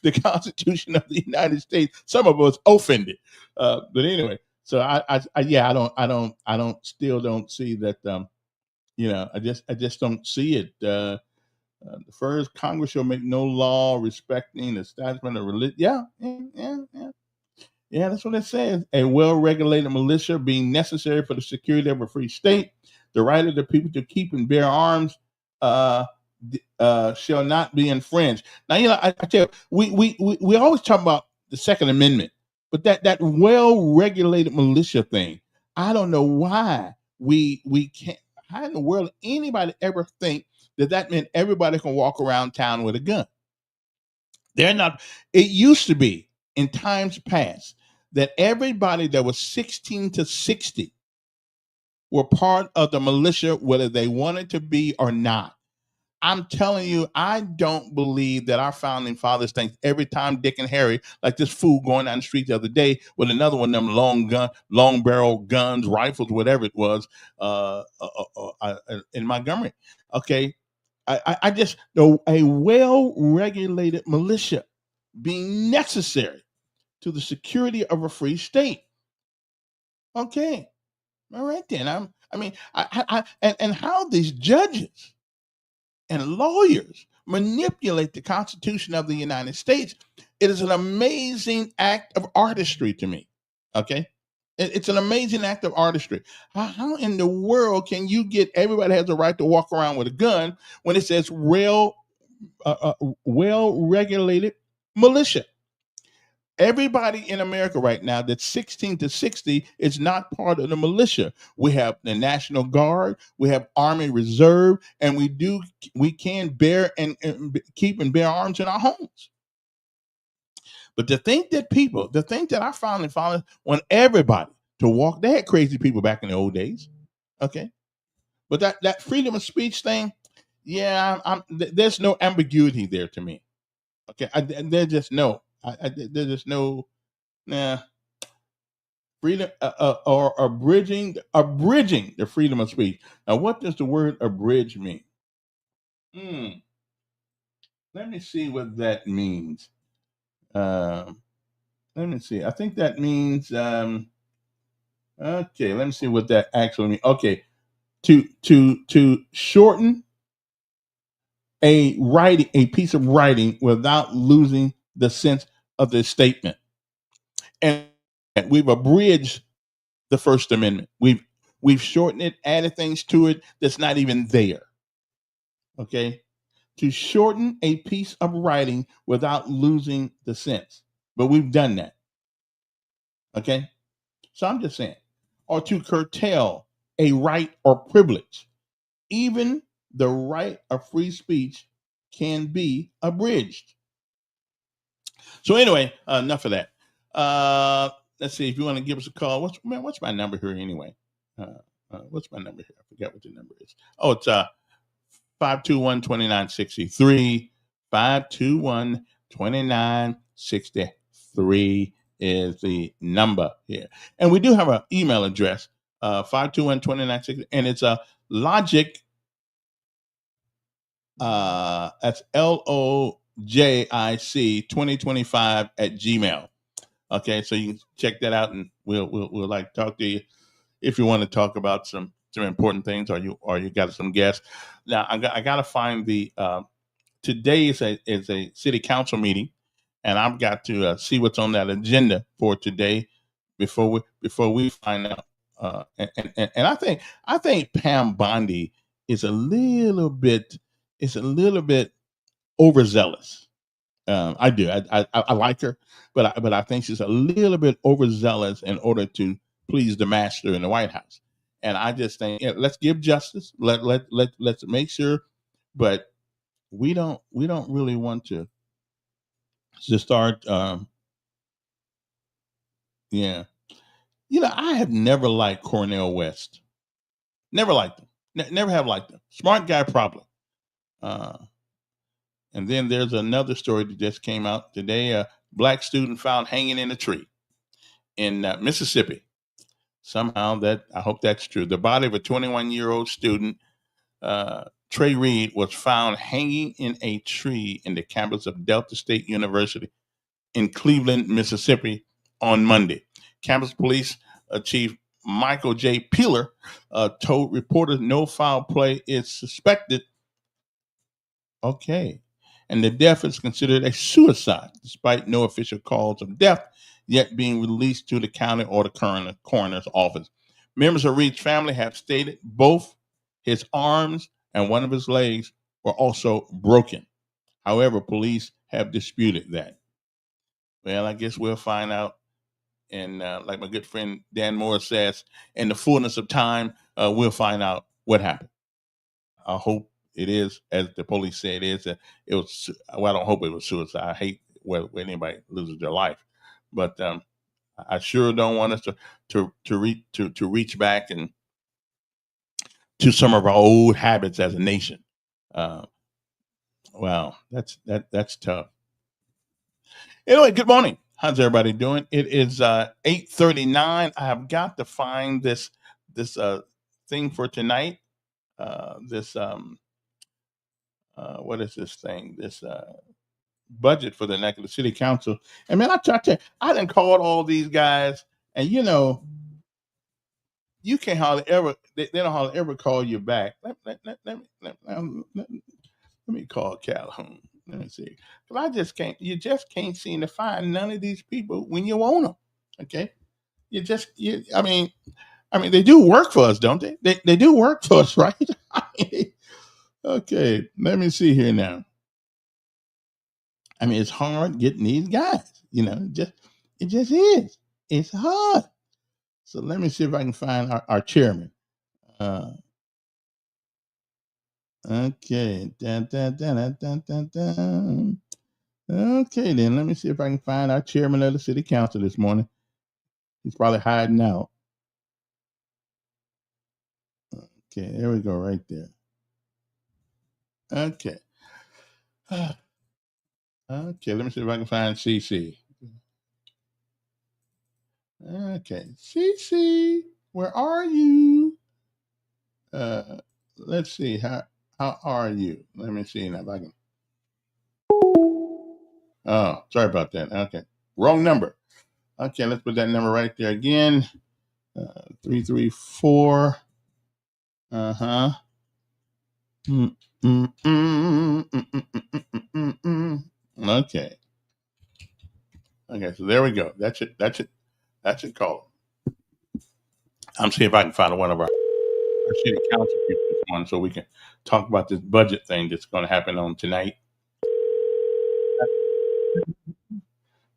the Constitution of the United States. Some of us offended, but anyway. So still don't see that. I just don't see it. The first Congress shall make no law respecting the establishment of religion. Yeah, that's what it says. A well-regulated militia being necessary for the security of a free state, the right of the people to keep and bear arms shall not be infringed. Now, I tell you, we always talk about the Second Amendment, but that well-regulated militia thing, I don't know why we can't. How in the world anybody ever think that meant everybody can walk around town with a gun? They're not. It used to be in times past that everybody that was 16 to 60 were part of the militia, whether they wanted to be or not. I'm telling you, I don't believe that our founding fathers think every time Dick and Harry, like this fool going down the street the other day with another one of them long barrel guns, rifles, whatever it was, in Montgomery. Okay, I just know a well-regulated militia being necessary to the security of a free state. Okay, all right then. And how these judges and lawyers manipulate the Constitution of the United States, it is an amazing act of artistry to me. Okay, it's an amazing act of artistry. How in the world can you get everybody has a right to walk around with a gun when it says well-regulated militia? Everybody in America right now that's 16 to 60 is not part of the militia. We have the National Guard, we have Army Reserve, and we can bear and keep and bear arms in our homes. But to think that our founding fathers want everybody to walk, they had crazy people back in the old days. Okay. But that freedom of speech thing, there's no ambiguity there to me. Okay. There's just no, there's just no, nah. Freedom or abridging the freedom of speech. Now, what does the word abridge mean? Let me see what that means. Let me see. I think that means Okay, let me see what that actually means. Okay, to shorten a piece of writing without losing the sense of the statement. And we've abridged the First Amendment. We've shortened it, added things to it that's not even there. Okay? To shorten a piece of writing without losing the sense. But we've done that. Okay? So I'm just saying. Or to curtail a right or privilege. Even the right of free speech can be abridged. So anyway, enough of that. Let's see if you want to give us a call. What's my number here anyway? What's my number here? I forgot what the number is. Oh, it's 521-2963. 521-2963 is the number here. And we do have an email address, 521-2963, and it's a logic. That's LOJIC 2025 at Gmail. Okay, so you can check that out, and we'll like talk to you if you want to talk about some important things, or you got some guests. Now I got to find the today is a city council meeting, and I've got to see what's on that agenda for today before we find out. And I think Pam Bondi is a little bit overzealous. I do. I like her, but I think she's a little bit overzealous in order to please the master in the White House. And I just think, let's give justice. Let's make sure, but we don't really want to start. Yeah, I have never liked Cornel West. Never liked him. Never have liked him. Smart guy, probably. Uh, and then there's another story that just came out today. A black student found hanging in a tree in Mississippi. Somehow I hope that's true. The body of a 21-year-old student, Trey Reed, was found hanging in a tree in the campus of Delta State University in Cleveland, Mississippi on Monday. Campus Police Chief Michael J. Peeler told reporters no foul play is suspected. Okay. And the death is considered a suicide, despite no official cause of death yet being released to the county or the coroner's office. Members of Reed's family have stated both his arms and one of his legs were also broken. However, police have disputed that. Well, I guess we'll find out. And like my good friend Dan Moore says, in the fullness of time, we'll find out what happened. I hope it is, as the police say it is. It was. Well, I don't hope it was suicide. I hate when anybody loses their life, but I sure don't want us to reach back and to some of our old habits as a nation. Wow, that's tough. Anyway, good morning. How's everybody doing? It is 8:39. I have got to find this thing for tonight. What is this thing? This budget for the next of the city council. And man, I tell you, I done called all these guys, and you can't hardly ever. They don't hardly ever call you back. Let me call Calhoun. Let me see. Because I just can't. You just can't seem to find none of these people when you want them. Okay. I mean, they do work for us, don't they? They do work for us, right? Okay. Let me see here now. I mean, it's hard getting these guys. It just is. It's hard. So let me see if I can find our chairman. Okay. Dun, dun, dun, dun, dun, dun, dun. Okay, then let me see if I can find our chairman of the city council this morning. He's probably hiding out. Okay, there we go, right there. Okay. Okay, let me see if I can find CC. Okay, CC, where are you? Let's see, how are you? Let me see now if I can. Oh, sorry about that. Okay, wrong number. Okay, let's put that number right there again. 334. Uh-huh. Okay. Okay, so there we go. That's it. That's it. Call. I'm seeing if I can find one of our city council people this morning so we can talk about this budget thing that's going to happen on tonight.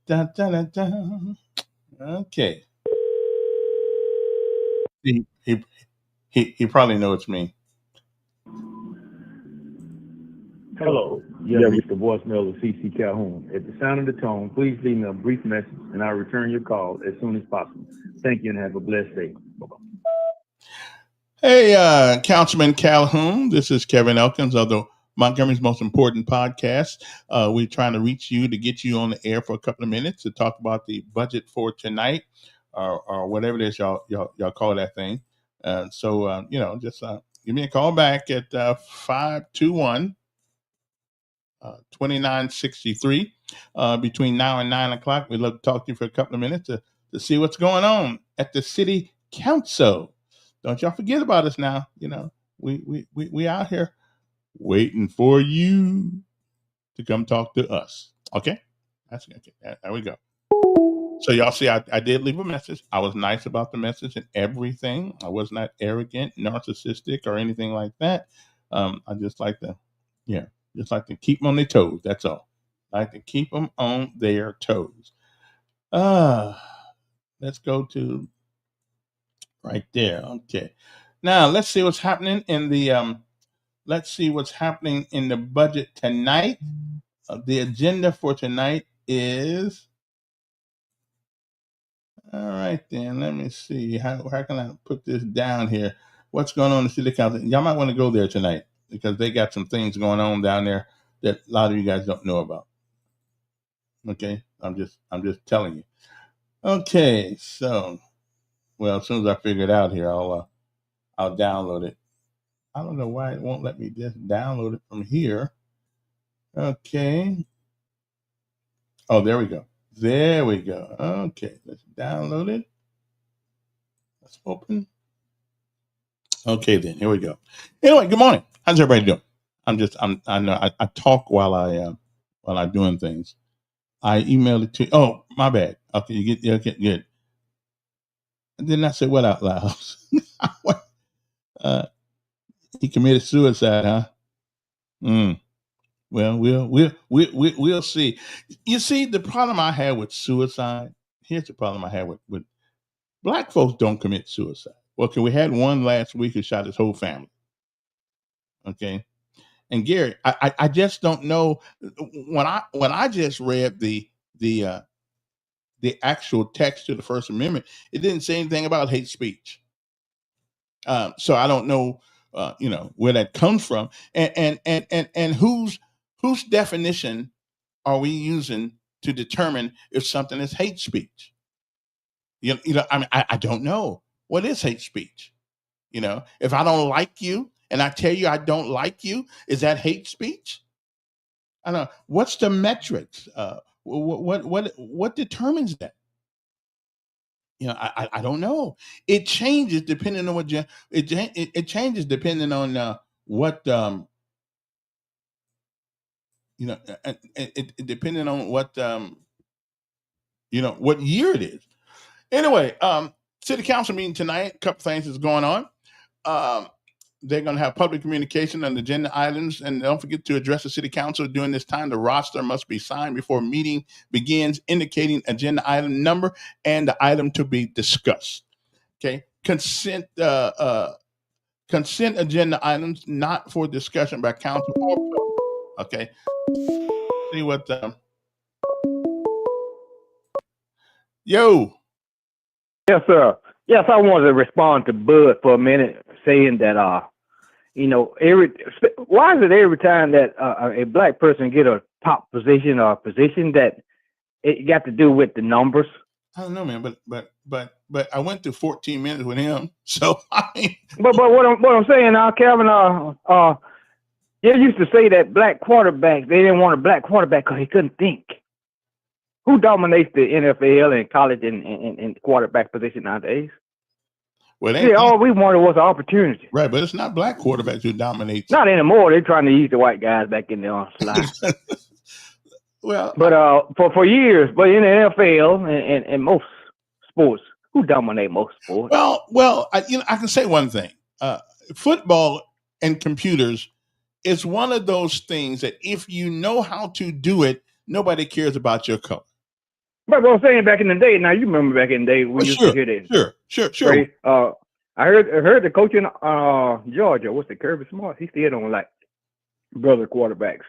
Da, da, da, da. Okay. He probably knows it's me. Hello, you have reached the voicemail of C.C. Calhoun. At the sound of the tone, please leave me a brief message and I'll return your call as soon as possible. Thank you and have a blessed day. Bye-bye. Hey, Councilman Calhoun, this is Kevin Elkins of the Montgomery's Most Important Podcast. We're trying to reach you to get you on the air for a couple of minutes to talk about the budget for tonight, or whatever it is y'all call that thing. So just give me a call back at 521 2963 between now and 9 o'clock. We'd love to talk to you for a couple of minutes to see what's going on at the city council. Don't y'all forget about us now. We out here waiting for you to come talk to us. Okay? That's okay. There we go. So y'all see, I did leave a message. I was nice about the message and everything. I was not arrogant, narcissistic, or anything like that. I just like to, just like to keep them on their toes. That's all. I like to keep them on their toes. Let's go to right there. Okay. Now let's see what's happening in the budget tonight. The agenda for tonight is all right. Then let me see how can I put this down here. What's going on in the city council? Y'all might want to go there tonight because they got some things going on down there that a lot of you guys don't know about. Okay, I'm just telling you. Okay, so as soon as I figure it out here, I'll download it. I don't know why it won't let me just download it from here. Okay. Oh, there we go. There we go. Okay, let's download it. Let's open. Okay, then here we go. Anyway, good morning. How's everybody doing? I know I talk while I'm doing things. I emailed it to. Oh, my bad. Okay, you get okay, good. And then I said what out loud? He committed suicide, huh? Well, we'll see. You see, the problem I had with suicide. Here's the problem I had with black folks don't commit suicide. Okay, we had one last week who shot his whole family. Okay, and Gary, I just don't know when I just read the actual text to the First Amendment, it didn't say anything about hate speech. So I don't know, where that comes from, and whose definition are we using to determine if something is hate speech? I mean, I don't know what is hate speech. If I don't like you and I tell you I don't like you, is that hate speech? I don't know. What's the metrics? What determines that? I don't know. It changes depending on it changes depending on what depending on what what year it is. Anyway, city council meeting tonight. A couple things is going on. They're going to have public communication on agenda items, and don't forget to address the city council during this time. The roster must be signed before meeting begins, indicating agenda item number and the item to be discussed. Okay, consent agenda items not for discussion by council or public. Okay, see what yo. Yes, sir. Yes, I wanted to respond to Bud for a minute, saying that why is it every time that a black person get a top position or a position that it got to do with the numbers? I don't know, man, but I went to 14 minutes with him, so I mean. But what I'm saying now, Calvin, they used to say that black quarterbacks, they didn't want a black quarterback because he couldn't think. Who dominates the NFL and college and quarterback position nowadays? Well, See, all we wanted was an opportunity. right, but it's not black quarterbacks who dominate. Not anymore. They're trying to use the white guys back in there on slide. Well, but for years, but in the NFL and most sports, who dominate most sports? Well, I can say one thing. Football and computers is one of those things that if you know how to do it, nobody cares about your color. But what I'm saying, back in the day, now you remember back in the day we used to hear that. Sure. Right? I heard the coach in Georgia, what's the Kirby Smart? He still don't like brother quarterbacks.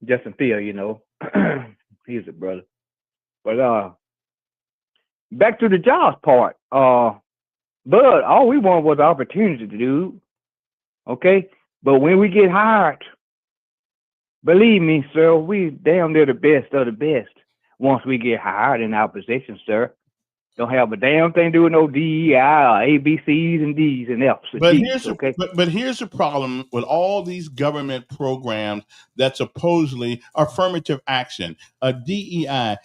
Justin Field, you know, he's a brother. But back to the jobs part. But all we want was opportunity to do. Okay, but when we get hired, believe me, sir, we damn near the best of the best. Once we get hired in our position, sir, don't have a damn thing to do with no DEI or ABCs and D's and F's and But G's, okay? but here's the problem with all these government programs that supposedly affirmative action, a DEI.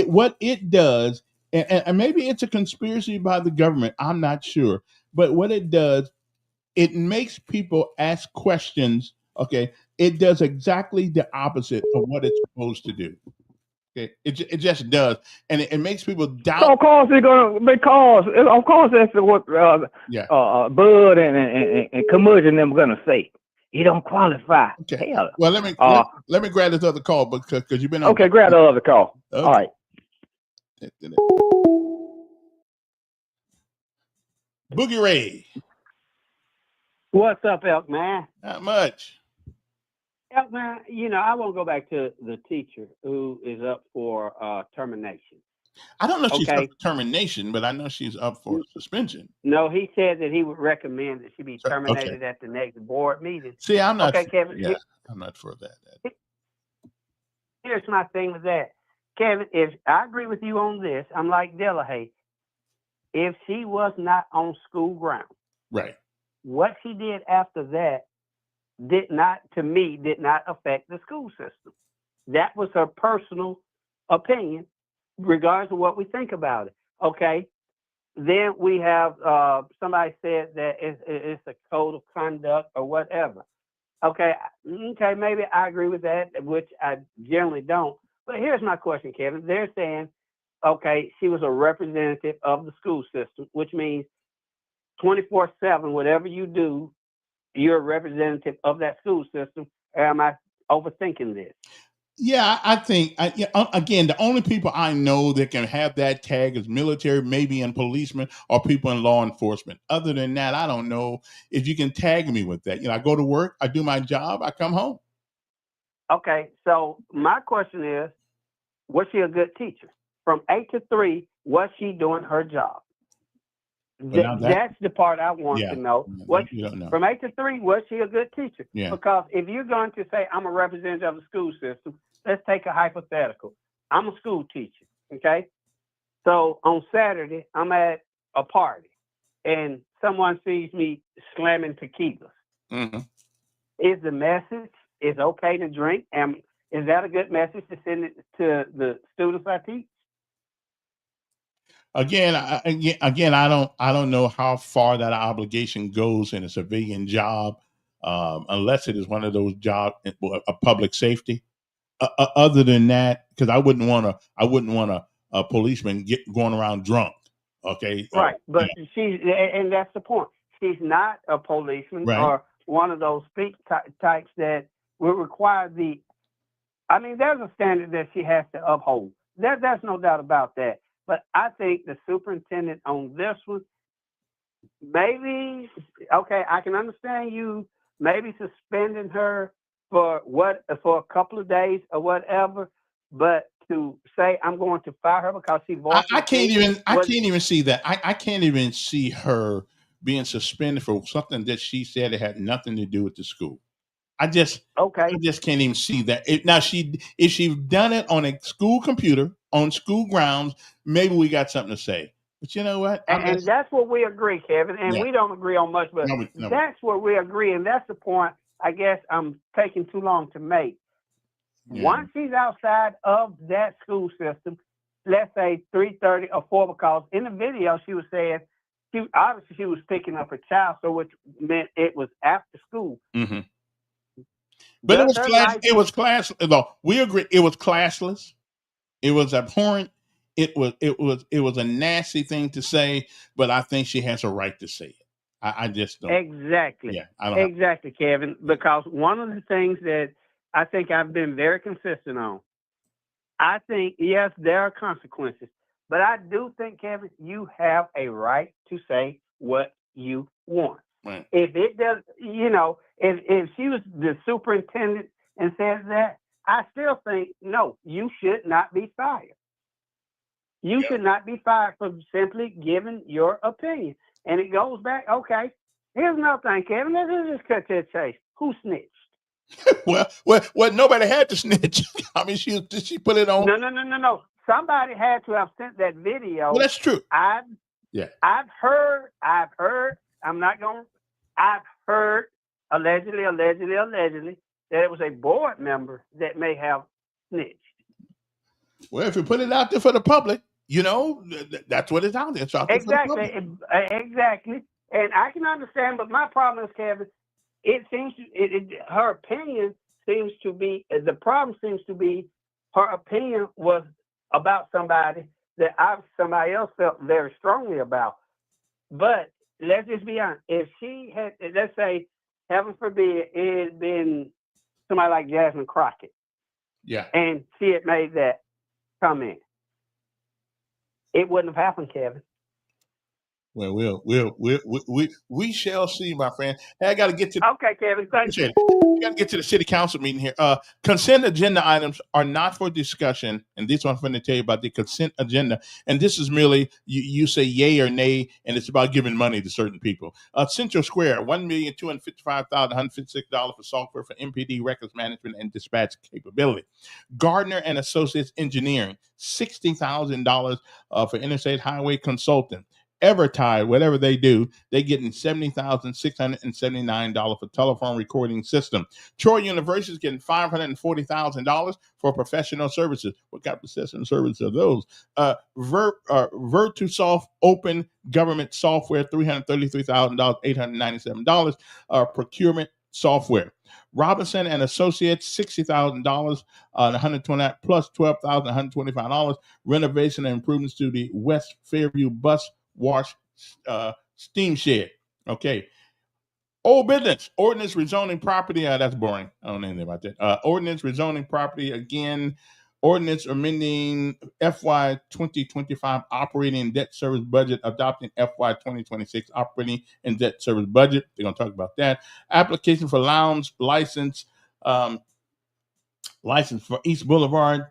What it does, and maybe it's a conspiracy by the government. I'm not sure, but what it does, it makes people ask questions. Okay, it does exactly the opposite of what it's supposed to do. It just does, and it makes people doubt. So of course of course that's what Bud and Curmudgeon them gonna say. You don't qualify. Okay. Hell. Well, let me grab this other call because you've been on. Okay, grab the other call. Okay. All right. Boogie Ray. What's up, Elk Man? Not much. Elk Man, I want to go back to the teacher who is up for termination. I don't know if she's up for termination, but I know she's up for suspension. No, he said that he would recommend that she be terminated at the next board meeting. See, I'm not. Okay, Kevin. Yeah, I'm not for that. Here's my thing with that, Kevin. If I agree with you on this, I'm like Delahaye. If she was not on school ground, right, what she did after that did not affect the school system. That was her personal opinion, regardless of what we think about it. Okay. Then we have somebody said that it's a code of conduct or whatever. Okay, maybe I agree with that, which I generally don't. But here's my question, Kevin. They're saying, okay, she was a representative of the school system, which means 24/7, whatever you do, you're a representative of that school system. Or am I overthinking this? Yeah, I think, again, the only people I know that can have that tag is military, maybe and policemen or people in law enforcement. Other than that, I don't know if you can tag me with that. I go to work, I do my job, I come home. Okay, so my question is, was she a good teacher? From 8 to 3, was she doing her job? That's the part I want to know. You don't know. From 8 to 3, was she a good teacher? Yeah. Because if you're going to say, I'm a representative of the school system, let's take a hypothetical. I'm a school teacher, okay? So on Saturday, I'm at a party, and someone sees me slamming tequilas. Mm-hmm. Is the message, it's okay to drink? And is that a good message to send it to the students I teach? Again, I don't know how far that obligation goes in a civilian job, unless it is one of those jobs, a public safety. Other than that, because I wouldn't want a policeman going around drunk. Okay, right, but she's, and that's the point. She's not a policeman or one of those types that will require the. I mean, there's a standard that she has to uphold. There's no doubt about that. But I think the superintendent on this one, maybe, okay, I can understand you maybe suspending her for a couple of days or whatever, but to say I'm going to fire her because she voiced I can't even see that. I can't even see her being suspended for something that she said it had nothing to do with the school. I just can't even see that. If she's done it on a school computer, on school grounds, maybe we got something to say. But you know what? And that's what we agree, Kevin. And we don't agree on much, but that's where we agree. And that's the point I guess I'm taking too long to make. Yeah. Once she's outside of that school system, let's say 3:30 or 4, because in the video she was saying she was picking up a child, so which meant it was after school. Mm-hmm. But it was class. No, we agree. It was classless. It was abhorrent. It was a nasty thing to say. But I think she has a right to say it. I just don't. Exactly. Yeah, I don't. Exactly, Kevin. Because one of the things that I think I've been very consistent on, I think yes, there are consequences, but I do think, Kevin, you have a right to say what you want. Right. If it does, if she was the superintendent and says that, I still think no, you should not be fired. You should not be fired for simply giving your opinion. And it goes back. Okay, here's another thing, Kevin. Let's just cut to the chase. Who snitched? well, nobody had to snitch. I mean, did she put it on? No. Somebody had to have sent that video. Well, that's true. I've heard. I've heard allegedly that it was a board member that may have snitched. Well, if you put it out there for the public, that's what it's out there. It's out there Exactly. For the public. Exactly. And I can understand, but my problem is, Kevin, her opinion seems to be, the problem seems to be her opinion was about somebody that somebody else felt very strongly about. But let's just be honest. If she had, let's say, heaven forbid, it had been somebody like Jasmine Crockett. Yeah. And she had made that comment, it wouldn't have happened, Kevin. Well, we shall see, my friend. Hey, I got to get to. Okay, Kevin. Thank you. We got to get to the city council meeting here. Consent agenda items are not for discussion, and this one's going to tell you about the consent agenda. And this is merely you say yay or nay, and it's about giving money to certain people. Central Square, $1,255,156 for software for MPD records management and dispatch capability. Gardner and Associates Engineering, $60,000 for interstate highway consultant. Evertide, whatever they do, they're getting $70,679 for telephone recording system. Troy University is getting $540,000 for professional services. What kind of professional services are those? Virtusoft Open Government Software, $333,000, $897. Procurement software. Robinson and Associates, $60,000, $120 plus $12,125. Renovation and improvements to the West Fairview Bus Wash steam shed. Okay. Old business. Ordinance rezoning property. That's boring. I don't know anything about that. Ordinance rezoning property again. Ordinance amending FY 2025 operating and debt service budget, adopting FY 2026 operating and debt service budget. They're going to talk about that. Application for lounge license. License for East Boulevard,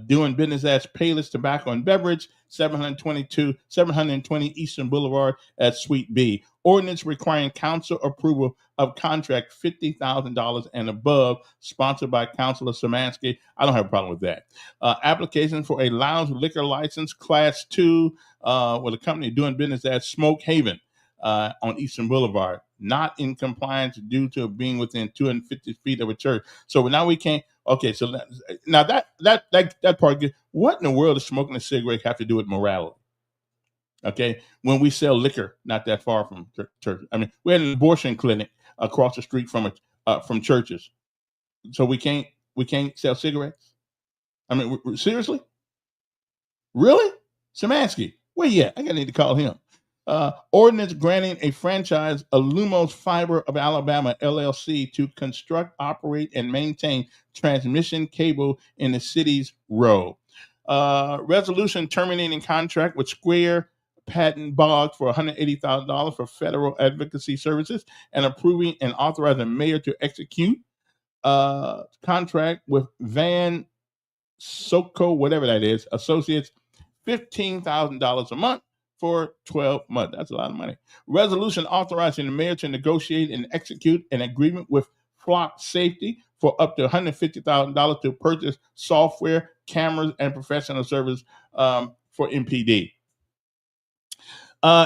doing business as Payless Tobacco and Beverage, 720 Eastern Boulevard at Suite B. Ordinance requiring council approval of contract $50,000 and above, sponsored by Councilor Szymanski. I don't have a problem with that. Application for a lounge liquor license, Class 2, with a company doing business as Smoke Haven on Eastern Boulevard, not in compliance due to being within 250 feet of a church. So now we can't. Okay, so now that part. What in the world does smoking a cigarette have to do with morality? Okay, when we sell liquor not that far from church. I mean, we had an abortion clinic across the street from churches, so we can't sell cigarettes. I mean, seriously, really, Szymanski, where you at? I need to call him. Ordinance granting a franchise, Lumos Fiber of Alabama LLC, to construct, operate, and maintain transmission cable in the city's row. Resolution terminating contract with Square Patton Boggs for $180,000 for federal advocacy services, and approving and authorizing mayor to execute contract with Van Soko, whatever that is, Associates, $15,000 a month for 12 months. That's a lot of money. Resolution authorizing the mayor to negotiate and execute an agreement with Flock Safety for up to $150,000 to purchase software, cameras, and professional service for MPD.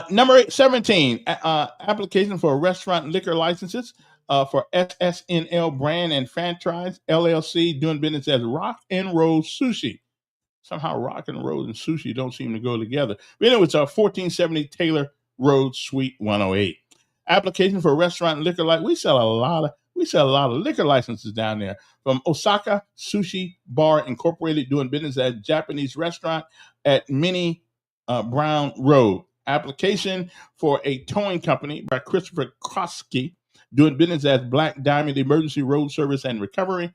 Number 17, application for restaurant liquor licenses for SSNL Brand and Franchise LLC, doing business as Rock and Roll Sushi. Somehow rock and roll and sushi don't seem to go together. But anyway, it's 1470 Taylor Road, Suite 108. Application for restaurant and liquor license. We sell a lot of liquor licenses down there. From Osaka Sushi Bar Incorporated, doing business as Japanese restaurant at Minnie Brown Road. Application for a towing company by Christopher Krosky, doing business as Black Diamond Emergency Road Service and Recovery.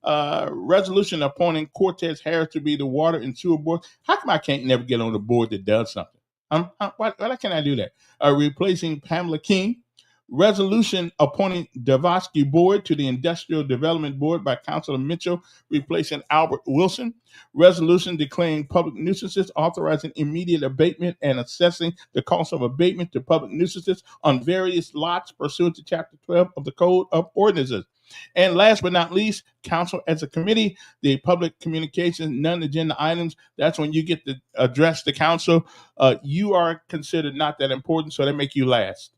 Resolution appointing Cortez Harris to be the Water and Sewer Board. How come I can't never get on the board that does something? Why can't I do that? Replacing Pamela King. Resolution appointing Davosky Board to the Industrial Development Board by Councilor Mitchell, replacing Albert Wilson. Resolution declaring public nuisances, authorizing immediate abatement and assessing the cost of abatement to public nuisances on various lots pursuant to Chapter 12 of the Code of Ordinances. And last but not least, council as a committee, the public communications, non-agenda items, that's when you get to address the council. You are considered not that important, so they make you last.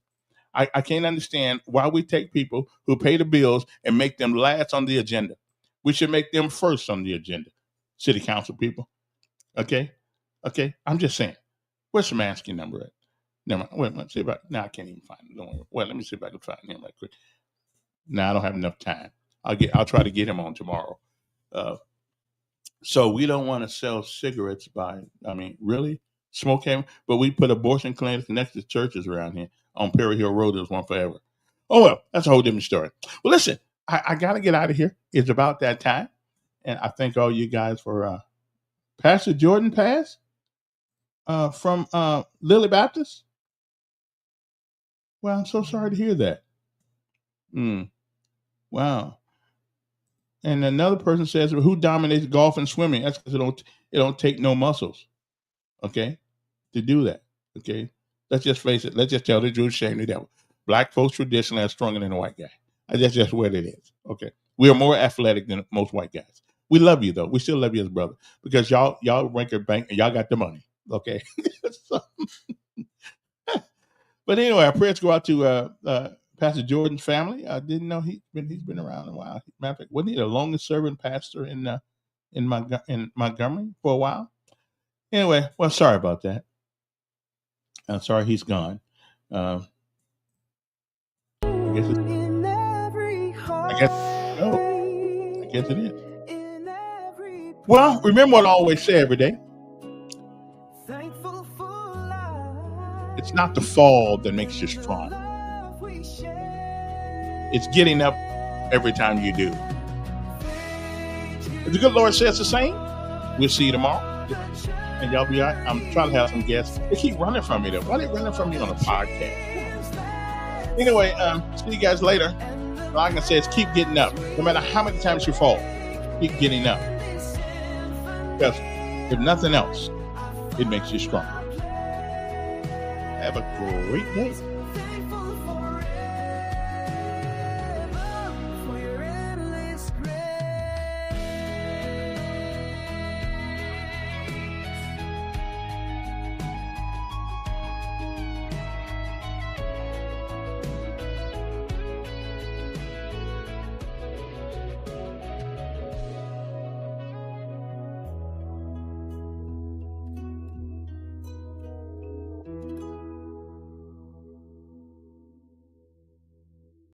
I can't understand why we take people who pay the bills and make them last on the agenda. We should make them first on the agenda. City council people. Okay? I'm just saying. Where's Szymanski number at? Never mind. Wait, let's see if I can't even find it. Don't worry. Well, let me see if I can find him right quick. No, I don't have enough time. I'll try to get him on tomorrow. So we don't want to sell cigarettes really? Smoke him, but we put abortion clinics next to churches around here on Perry Hill Road. There's one forever. Oh, well, that's a whole different story. Well, listen, I got to get out of here. It's about that time. And I thank all you guys for Pastor Jordan Pass from Lily Baptist. Well, I'm so sorry to hear that. Wow. And another person says, well, who dominates golf and swimming? That's because it don't take no muscles, okay, to do that, okay? Let's just face it. Let's just tell the truth, shame the devil. Black folks traditionally are stronger than a white guy. That's just what it is, okay? We are more athletic than most white guys. We love you, though. We still love you as brother because y'all rank your bank and y'all got the money, okay? So, but anyway, our prayers go out to Pastor Jordan's family. I didn't know he's been around a while. Matter of fact, wasn't he the longest serving pastor in Montgomery for a while? Anyway, well, sorry about that. I'm sorry he's gone. I guess it is. Well, remember what I always say every day. It's not the fall that makes you strong. It's getting up every time you do. If the good Lord says the same, we'll see you tomorrow. And y'all be all right. I'm trying to have some guests. They keep running from me, though. Why are they running from me on a podcast? Anyway, see you guys later. All I can say is keep getting up. No matter how many times you fall, keep getting up. Because if nothing else, it makes you stronger. Have a great day.